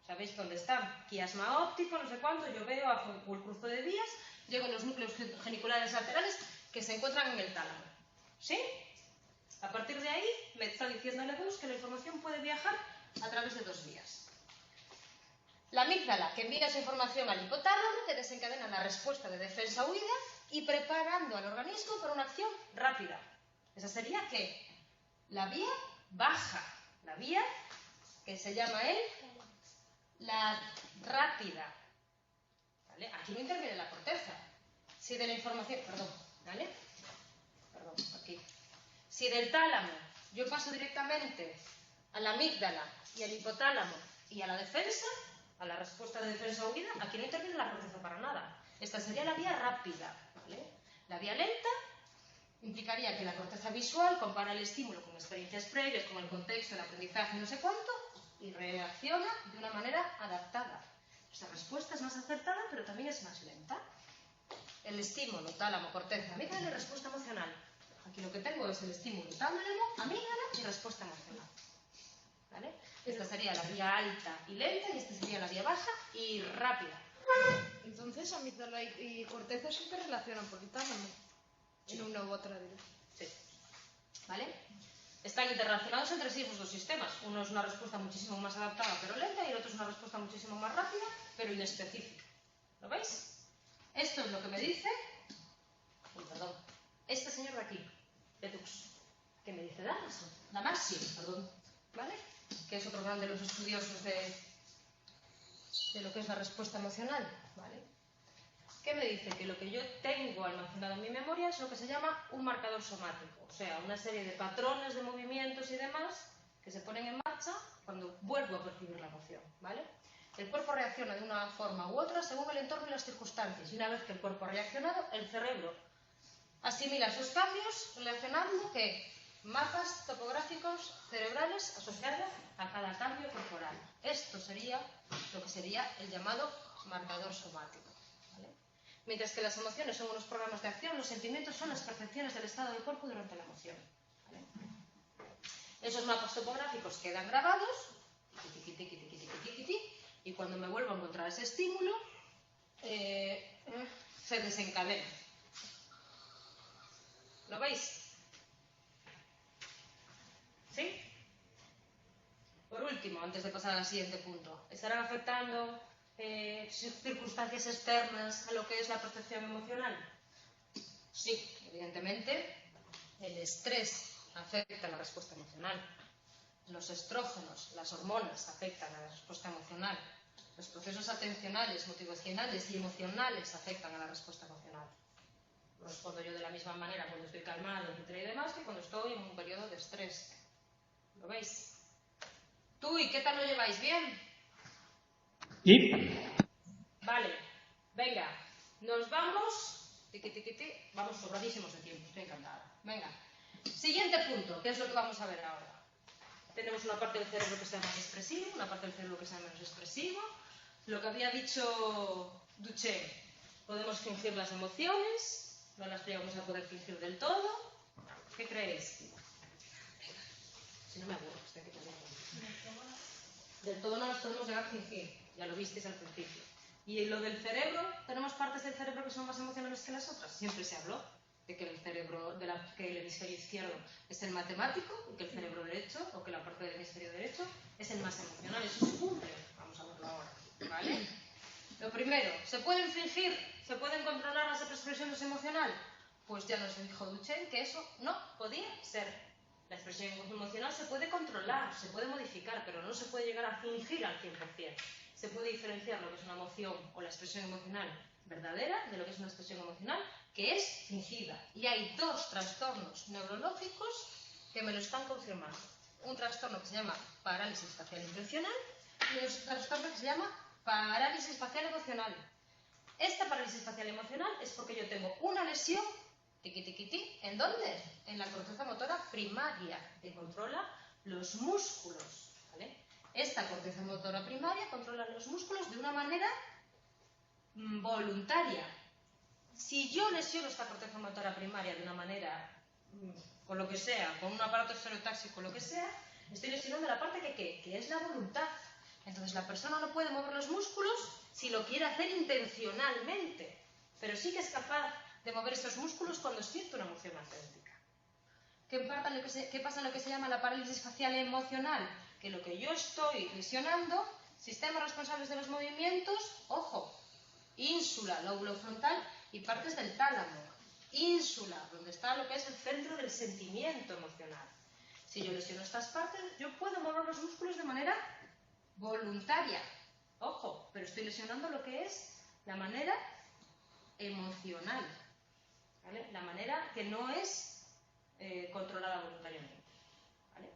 ¿Sabéis dónde están? Quiasma óptico, no sé cuánto, yo veo a el cruce de vías, llego a los núcleos geniculares laterales que se encuentran en el tálamo. ¿Sí? A partir de ahí me está diciendo L2 que la información puede viajar a través de dos vías. La amígdala que envía esa información al hipotálamo, que desencadena la respuesta de defensa-huida y preparando al organismo para una acción rápida. Esa sería ¿qué? La vía baja, la vía que se llama la rápida. ¿Vale? Aquí no interviene la corteza. Si de la información, ¿vale? Aquí. Si del tálamo yo paso directamente a la amígdala y al hipotálamo y a la defensa, a la respuesta de defensa-huida, aquí no interviene la corteza para nada. Esta sería la vía rápida, ¿vale? La vía lenta implicaría que la corteza visual compara el estímulo con experiencias previas, con el contexto, el aprendizaje, no sé cuánto, y reacciona de una manera adaptada. Esta respuesta es más acertada, pero también es más lenta. El estímulo, tálamo, corteza, amígdala y respuesta emocional. Aquí lo que tengo es el estímulo, tálamo, amígdala y respuesta emocional. ¿Vale? Esta sería la vía alta y lenta y esta sería la vía baja y rápida. Entonces, amígdala y corteza se interrelacionan por el tálamo. En una u otra dirección. Sí. ¿Vale? Están interrelacionados entre sí esos dos sistemas. Uno es una respuesta muchísimo más adaptada pero lenta y el otro es una respuesta muchísimo más rápida pero inespecífica. ¿Lo veis? Esto es lo que me dice este señor de aquí, de Dux, que me dice Damasio, ¿vale? Que es otro gran de los estudiosos de lo que es la respuesta emocional, ¿vale? ¿Qué me dice? Que lo que yo tengo almacenado en mi memoria es lo que se llama un marcador somático, o sea, una serie de patrones de movimientos y demás que se ponen en marcha cuando vuelvo a percibir la emoción, ¿vale? El cuerpo reacciona de una forma u otra según el entorno y las circunstancias, y una vez que el cuerpo ha reaccionado, el cerebro asimila esos cambios relacionando que mapas topográficos cerebrales asociados a cada cambio corporal. Esto sería lo que sería el llamado marcador somático. ¿Vale? Mientras que las emociones son unos programas de acción, los sentimientos son las percepciones del estado del cuerpo durante la emoción. ¿Vale? Esos mapas topográficos quedan grabados, y cuando me vuelvo a encontrar ese estímulo, se desencadena. ¿Lo veis? ¿Sí? Por último, antes de pasar al siguiente punto, ¿estarán afectando circunstancias externas a lo que es la percepción emocional? Sí, evidentemente. El estrés afecta a la respuesta emocional. Los estrógenos, las hormonas, afectan a la respuesta emocional. Los procesos atencionales, motivacionales y emocionales afectan a la respuesta emocional. Respondo yo de la misma manera cuando estoy calmado, etcétera y demás, que cuando estoy en un periodo de estrés. ¿Lo veis? ¿Tú y qué tal lo lleváis? ¿Bien? ¿Y? Vale, venga, nos vamos. Vamos sobradísimos de tiempo, estoy encantada. Venga, siguiente punto, ¿qué es lo que vamos a ver ahora? Tenemos una parte del cerebro que sea más expresivo, una parte del cerebro que sea menos expresivo. Lo que había dicho Duchenne, podemos fingir las emociones, no las llegamos a poder fingir del todo. ¿Qué creéis? Si no me aburro, estoy aquí también. Del todo no las podemos llegar a fingir, ya lo visteis al principio. Y en lo del cerebro, tenemos partes del cerebro que son más emocionales que las otras. Siempre se habló de que el cerebro, que el hemisferio izquierdo es el matemático y que el cerebro derecho, o que la parte del hemisferio derecho, es el más emocional. Eso se cumple. Vamos a verlo ahora. ¿Vale? Lo primero, ¿se pueden fingir? ¿Se pueden controlar las expresiones emocionales? Pues ya nos dijo Duchenne que eso no podía ser. La expresión emocional se puede controlar, se puede modificar, pero no se puede llegar a fingir al 100%. Se puede diferenciar lo que es una emoción o la expresión emocional verdadera de lo que es una expresión emocional que es fingida. Y hay dos trastornos neurológicos que me lo están confirmando. Un trastorno que se llama parálisis facial intencional y un trastorno que se llama parálisis facial emocional. Esta parálisis facial emocional es porque yo tengo una lesión, ¿en dónde? En la corteza motora primaria, que controla los músculos. ¿Vale? Esta corteza motora primaria controla los músculos de una manera voluntaria. Si yo lesiono esta corteza motora primaria de una manera, con lo que sea, con un aparato estereotáxico, lo que sea, estoy lesionando la parte que es la voluntad. Entonces la persona no puede mover los músculos si lo quiere hacer intencionalmente, pero sí que es capaz de mover esos músculos cuando siente una emoción auténtica. ¿Qué pasa en lo que se llama la parálisis facial emocional? Que lo que yo estoy lesionando, sistemas responsables de los movimientos, ojo, ínsula, lóbulo frontal y partes del tálamo. Ínsula, donde está lo que es el centro del sentimiento emocional. Si yo lesiono estas partes, yo puedo mover los músculos de manera voluntaria. Ojo, pero estoy lesionando lo que es la manera emocional. ¿Vale? La manera que no es controlada voluntariamente. ¿Vale?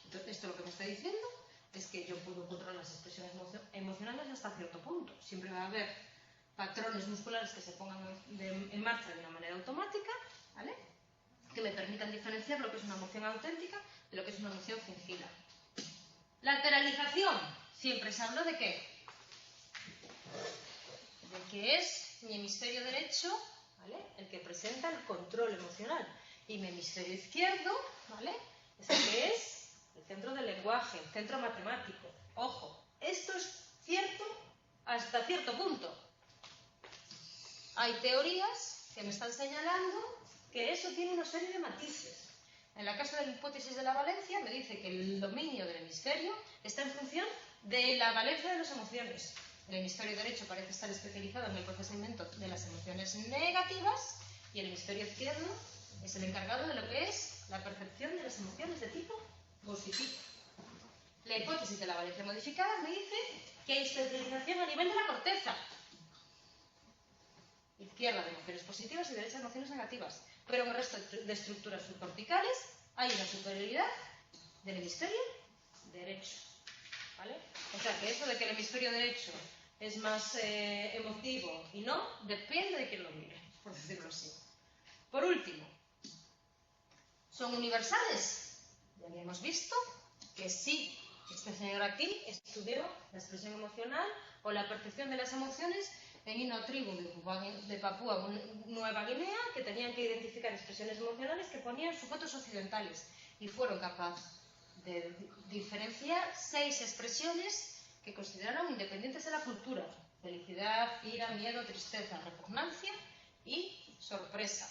Entonces, esto lo que me está diciendo es que yo puedo controlar las expresiones emocionales hasta cierto punto. Siempre va a haber patrones musculares que se pongan en marcha de una manera automática, ¿vale? Que me permitan diferenciar lo que es una emoción auténtica de lo que es una emoción fingida. Lateralización. Siempre se habló de qué? De que es mi hemisferio derecho, ¿vale? El que presenta el control emocional. Y mi hemisferio izquierdo, ¿vale? Es el que es el centro del lenguaje, el centro matemático. Ojo, esto es cierto hasta cierto punto. Hay teorías que me están señalando que eso tiene una serie de matices. En el caso de la hipótesis de la valencia, me dice que el dominio del hemisferio está en función de la valencia de las emociones. El hemisferio derecho parece estar especializado en el procesamiento de las emociones negativas y el hemisferio izquierdo es el encargado de lo que es la percepción de las emociones de tipo positivo. La hipótesis de la valencia modificada me dice que hay especialización a nivel de la corteza. Izquierda de emociones positivas y derecha de emociones negativas. Pero en el resto de estructuras subcorticales hay una superioridad del hemisferio derecho. ¿Vale? O sea que eso de que el hemisferio derecho es más emotivo y no, depende de quién lo mire, por decirlo así. Por último, ¿Son universales? Ya habíamos visto que sí. Este señor aquí estudió la expresión emocional o la percepción de las emociones en una tribu de Papúa Nueva Guinea que tenían que identificar expresiones emocionales que ponían sujetos occidentales y fueron capaces de diferenciar 6 expresiones que consideraron independientes de la cultura: felicidad, ira, miedo, tristeza, repugnancia y sorpresa.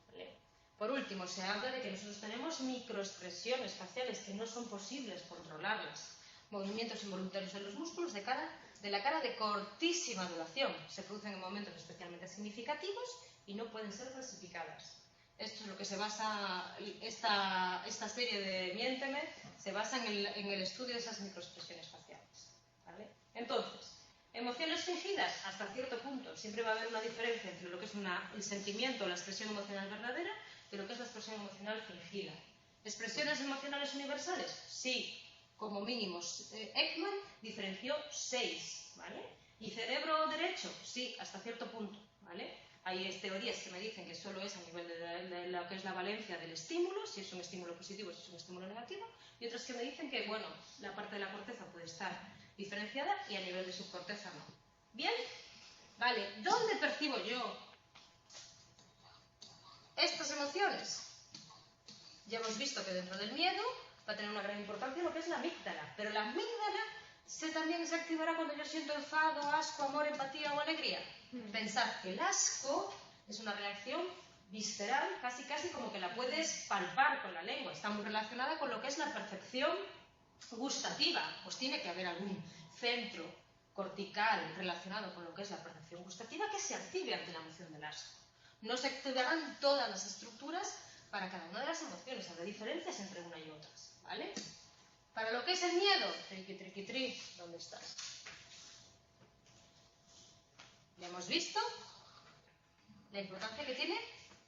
¿Vale? Por último, se habla de que nosotros tenemos microexpresiones faciales que no son posibles controlarlas. Movimientos involuntarios de los músculos de la cara de cortísima duración. Se producen en momentos especialmente significativos y no pueden ser falsificadas. Esto es lo que se basa, esta serie de Miénteme se basa en el estudio de esas microexpresiones faciales. ¿Vale? Entonces, emociones fingidas, hasta cierto punto. Siempre va a haber una diferencia entre lo que es el sentimiento o la expresión emocional verdadera y lo que es la expresión emocional fingida. ¿Expresiones emocionales universales? Sí, como mínimo. Ekman diferenció 6, ¿vale? ¿Y cerebro derecho? Sí, hasta cierto punto, ¿vale? Hay teorías que me dicen que solo es a nivel de lo que es la valencia del estímulo, si es un estímulo positivo, si es un estímulo negativo, y otras que me dicen que, bueno, la parte de la corteza puede estar diferenciada y a nivel de subcorteza no. ¿Bien? Vale, ¿dónde percibo yo estas emociones? Ya hemos visto que dentro del miedo va a tener una gran importancia lo que es la amígdala, pero la amígdala también se activará cuando yo siento enfado, asco, amor, empatía o alegría. Pensad que el asco es una reacción visceral, casi como que la puedes palpar con la lengua, está muy relacionada con lo que es la percepción gustativa, pues tiene que haber algún centro cortical relacionado con lo que es la percepción gustativa que se active ante la emoción del asco. No se activarán todas las estructuras para cada una de las emociones, habrá diferencias entre una y otras, ¿vale? Para lo que es el miedo, triqui, ¿dónde estás? Ya hemos visto la importancia que tiene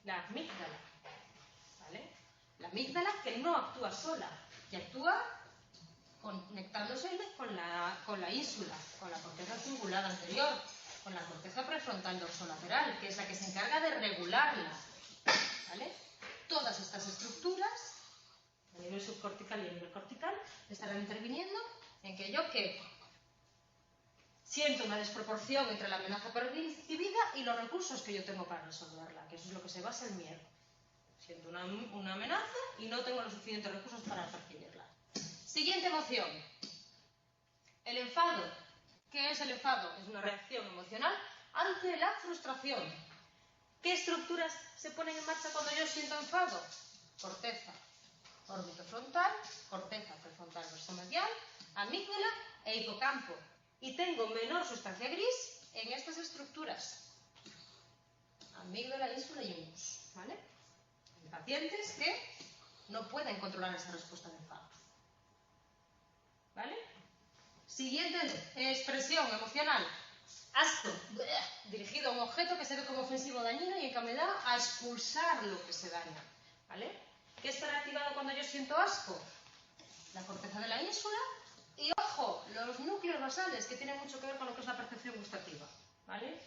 la amígdala, ¿vale? La amígdala que no actúa sola, que actúa conectándose con la ínsula, con la corteza cingulada anterior, con la corteza prefrontal dorsolateral, que es la que se encarga de regularla, ¿vale? Todas estas estructuras, a nivel subcortical y a nivel cortical, estarán interviniendo en que yo siento una desproporción entre la amenaza percibida y los recursos que yo tengo para resolverla, que eso es lo que se basa el miedo. Siento una amenaza y no tengo los suficientes recursos para percibirla. Siguiente emoción. El enfado. ¿Qué es el enfado? Es una reacción emocional ante la frustración. ¿Qué estructuras se ponen en marcha cuando yo siento enfado? Corteza orbitofrontal, corteza prefrontal dorsomedial, amígdala e hipocampo. Y tengo menor sustancia gris en estas estructuras. Amígdala, ínsula y humus, ¿vale? Hay pacientes que no pueden controlar esa respuesta de enfado. ¿Vale? Siguiente expresión emocional. Asco, dirigido a un objeto que se ve como ofensivo o dañino y en cambio da a expulsar lo que se daña. ¿Vale? ¿Qué estará activado cuando yo siento asco? La corteza de la ínsula y, ojo, los núcleos basales, que tienen mucho que ver con lo que es la percepción gustativa. ¿Vale?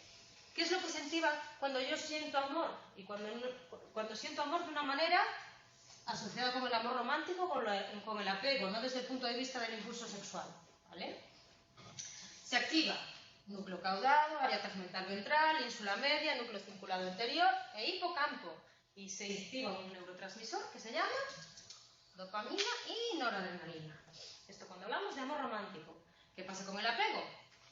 ¿Qué es lo que se activa cuando yo siento amor? Y cuando siento amor de una manera asociada con el amor romántico, con el apego, no desde el punto de vista del impulso sexual. ¿Vale? Se activa núcleo caudado, área tegmental ventral, ínsula media, núcleo cinculado anterior e hipocampo. Y se activa un neurotransmisor que se llama dopamina y noradrenalina. Esto cuando hablamos de amor romántico. ¿Qué pasa con el apego?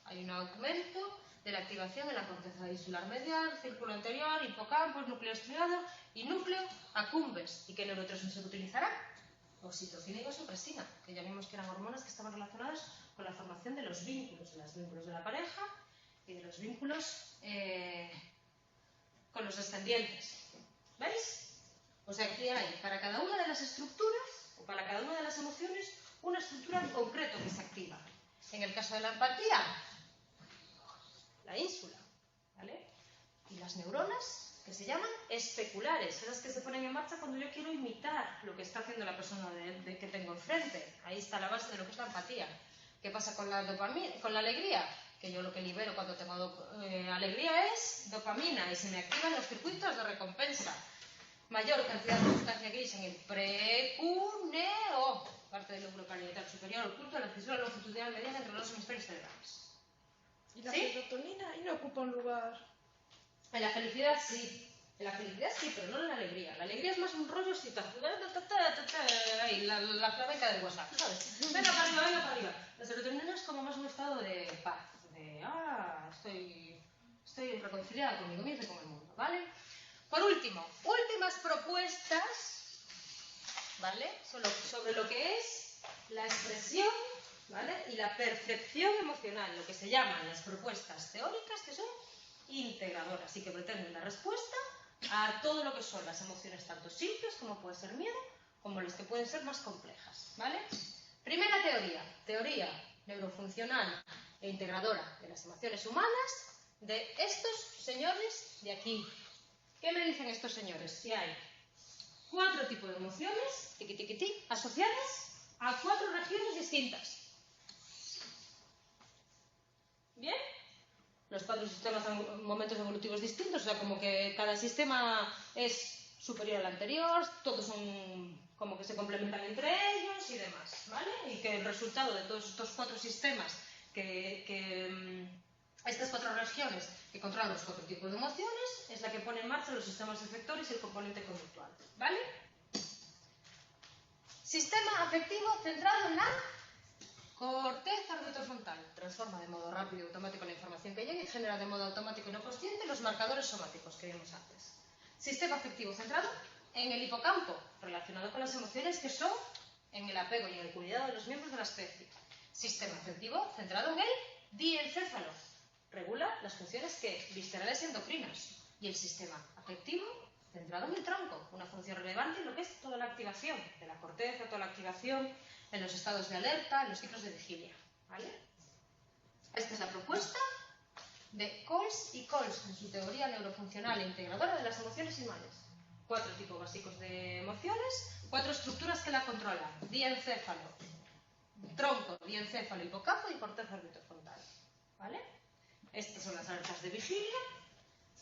Hay un aumento de la activación de la corteza insular medial, círculo anterior, hipocampo, núcleo estriado y núcleo accumbens. ¿Y qué neurotransmisor utilizará? Oxitocina y vasopresina, que ya vimos que eran hormonas que estaban relacionadas con la formación de los vínculos de la pareja y de los vínculos con los descendientes. ¿Veis? O sea, aquí hay para cada una de las estructuras o para cada una de las emociones una estructura en concreto que se activa. En el caso de la empatía, la ínsula, ¿vale? Y las neuronas, que se llaman especulares, son las que se ponen en marcha cuando yo quiero imitar lo que está haciendo la persona que tengo enfrente. Ahí está la base de lo que es la empatía. ¿Qué pasa con la dopamina, con la alegría? Que yo lo que libero cuando tengo alegría es dopamina y se me activan los circuitos de recompensa. mayor cantidad de sustancia gris en el precúneo, parte del lóbulo parietal superior oculto, la fisura longitudinal mediana entre los dos hemisferios cerebrales. ¿Y la ¿Sí? serotonina ahí no ocupa un lugar? En la felicidad sí. En la felicidad sí, pero no en la alegría. La alegría es más un rollo excitativo. Ahí, la flamenca del WhatsApp, ¿sabes? Venga para arriba, venga para arriba. La serotonina es como más un estado de paz. De, estoy reconciliada conmigo misma y con el mundo, ¿vale? Por último, últimas propuestas, ¿vale? Sobre lo que es la expresión, ¿vale? Y la percepción emocional, lo que se llaman las propuestas teóricas, que son integradoras y que pretenden dar respuesta a todo lo que son las emociones tanto simples como puede ser miedo, como las que pueden ser más complejas, ¿vale? Primera teoría neurofuncional e integradora de las emociones humanas de estos señores de aquí. ¿Qué me dicen estos señores? Que hay 4 tipos de emociones, asociadas a 4 regiones distintas. ¿Bien? Los 4 sistemas en momentos evolutivos distintos, o sea, como que cada sistema es superior al anterior, todos son como que se complementan entre ellos y demás, ¿vale? Y que el resultado de todos estos 4 sistemas, estas 4 regiones que controlan los 4 tipos de emociones, es la que pone en marcha los sistemas efectores y el componente conductual, ¿vale? Sistema afectivo centrado en la corteza orbitofrontal. Transforma de modo rápido y automático la información que llega y genera de modo automático y no consciente los marcadores somáticos que vimos antes. Sistema afectivo centrado en el hipocampo, relacionado con las emociones que son en el apego y en el cuidado de los miembros de la especie. Sistema afectivo centrado en el diencéfalo. Regula las funciones viscerales y endocrinas. Y el sistema afectivo centrado en el tronco, una función relevante en lo que es toda la activación de la corteza, toda la activación en los estados de alerta, en los ciclos de vigilia, ¿vale? Esta es la propuesta de Coles y Coles en su teoría neurofuncional e integradora de las emociones humanas. 4 tipos básicos de emociones, 4 estructuras que la controlan: diencéfalo, tronco, diencéfalo, hipocampo y corteza orbitofrontal, ¿vale? Estas son las alertas de vigilia,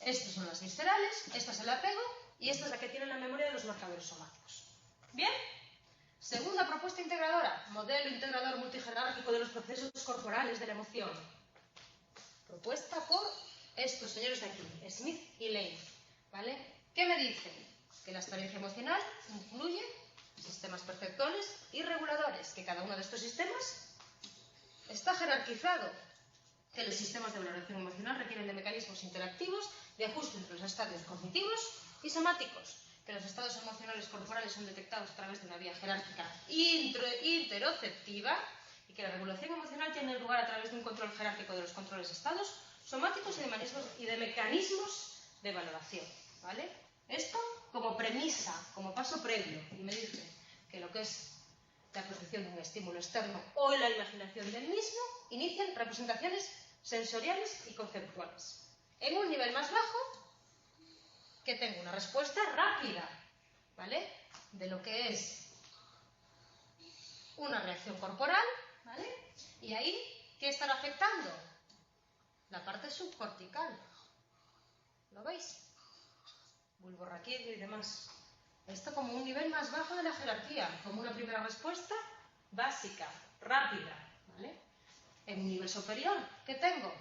estas son las viscerales, esta es el apego y esta es la que tiene la memoria de los marcadores somáticos. ¿Bien? Segunda propuesta integradora, modelo integrador multijerárquico de los procesos corporales de la emoción. Propuesta por estos señores de aquí, Smith y Lane, ¿vale? ¿Qué me dicen? Que la experiencia emocional incluye sistemas perceptores y reguladores, que cada uno de estos sistemas está jerarquizado, que los sistemas de valoración emocional requieren de mecanismos interactivos de ajuste entre los estadios cognitivos y somáticos, que los estados emocionales corporales son detectados a través de una vía jerárquica interoceptiva y que la regulación emocional tiene lugar a través de un control jerárquico de los controles estados somáticos y de mecanismos de valoración, ¿vale? Esto como premisa, como paso previo, y me dice que lo que es la percepción de un estímulo externo o la imaginación del mismo inician representaciones sensoriales y conceptuales. En un nivel más bajo, que tengo una respuesta rápida, ¿vale? De lo que es una reacción corporal, ¿vale? Y ahí, ¿qué estará afectando? La parte subcortical. ¿Lo veis? Bulborraquídeo y demás. Esto como un nivel más bajo de la jerarquía, como una primera respuesta básica, rápida, ¿vale? En un nivel superior, ¿qué tengo?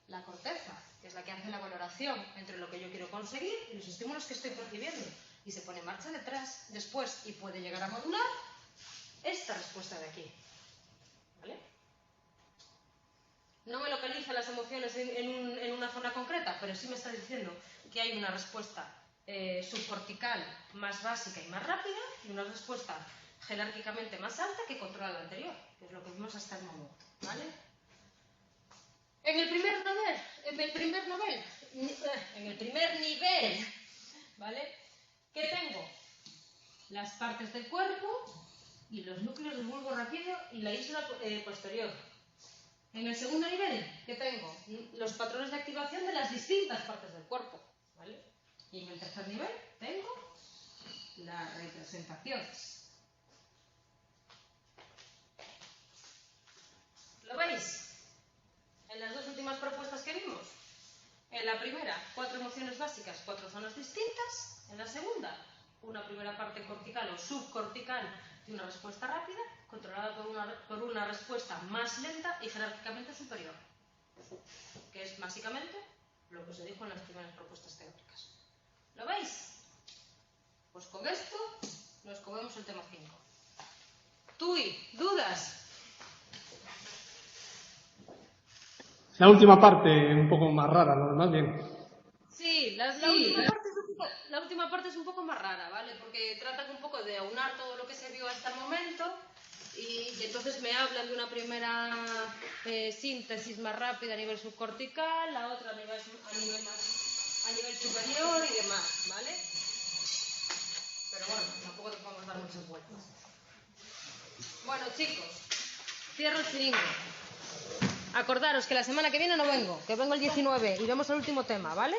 La corteza, que es la que hace la valoración entre lo que yo quiero conseguir y los estímulos que estoy percibiendo. Y se pone en marcha después y puede llegar a modular esta respuesta de aquí. ¿Vale? No me localiza las emociones en una zona concreta, pero sí me está diciendo que hay una respuesta subcortical más básica y más rápida y una respuesta jerárquicamente más alta que controla la anterior, que es lo que vimos hasta el momento. ¿Vale? En el primer nivel, ¿vale? ¿Qué tengo? Las partes del cuerpo y los núcleos del bulbo raquídeo y la isla posterior. En el segundo nivel, ¿qué tengo? Los patrones de activación de las distintas partes del cuerpo, ¿vale? Y en el tercer nivel tengo las representaciones. ¿Lo veis? En las dos últimas propuestas que vimos. En la primera, 4 emociones básicas, 4 zonas distintas. En la segunda, una primera parte cortical o subcortical de una respuesta rápida, controlada por una respuesta más lenta y jerárquicamente superior, que es básicamente lo que se dijo en las primeras propuestas teóricas. ¿Lo veis? Pues con esto nos comemos el tema 5. Tui, ¿dudas? La última parte, un poco más rara, ¿no? Más bien. Sí, la última parte es un poco más rara, ¿vale? Porque tratan un poco de aunar todo lo que se vio hasta el momento y entonces me hablan de una primera síntesis más rápida a nivel subcortical, la otra a nivel superior y demás, ¿vale? Pero bueno, tampoco te podemos dar muchas vueltas. Bueno, chicos, cierro el chiringo. Acordaros que la semana que viene no vengo, que vengo el 19 y vemos el último tema, ¿vale?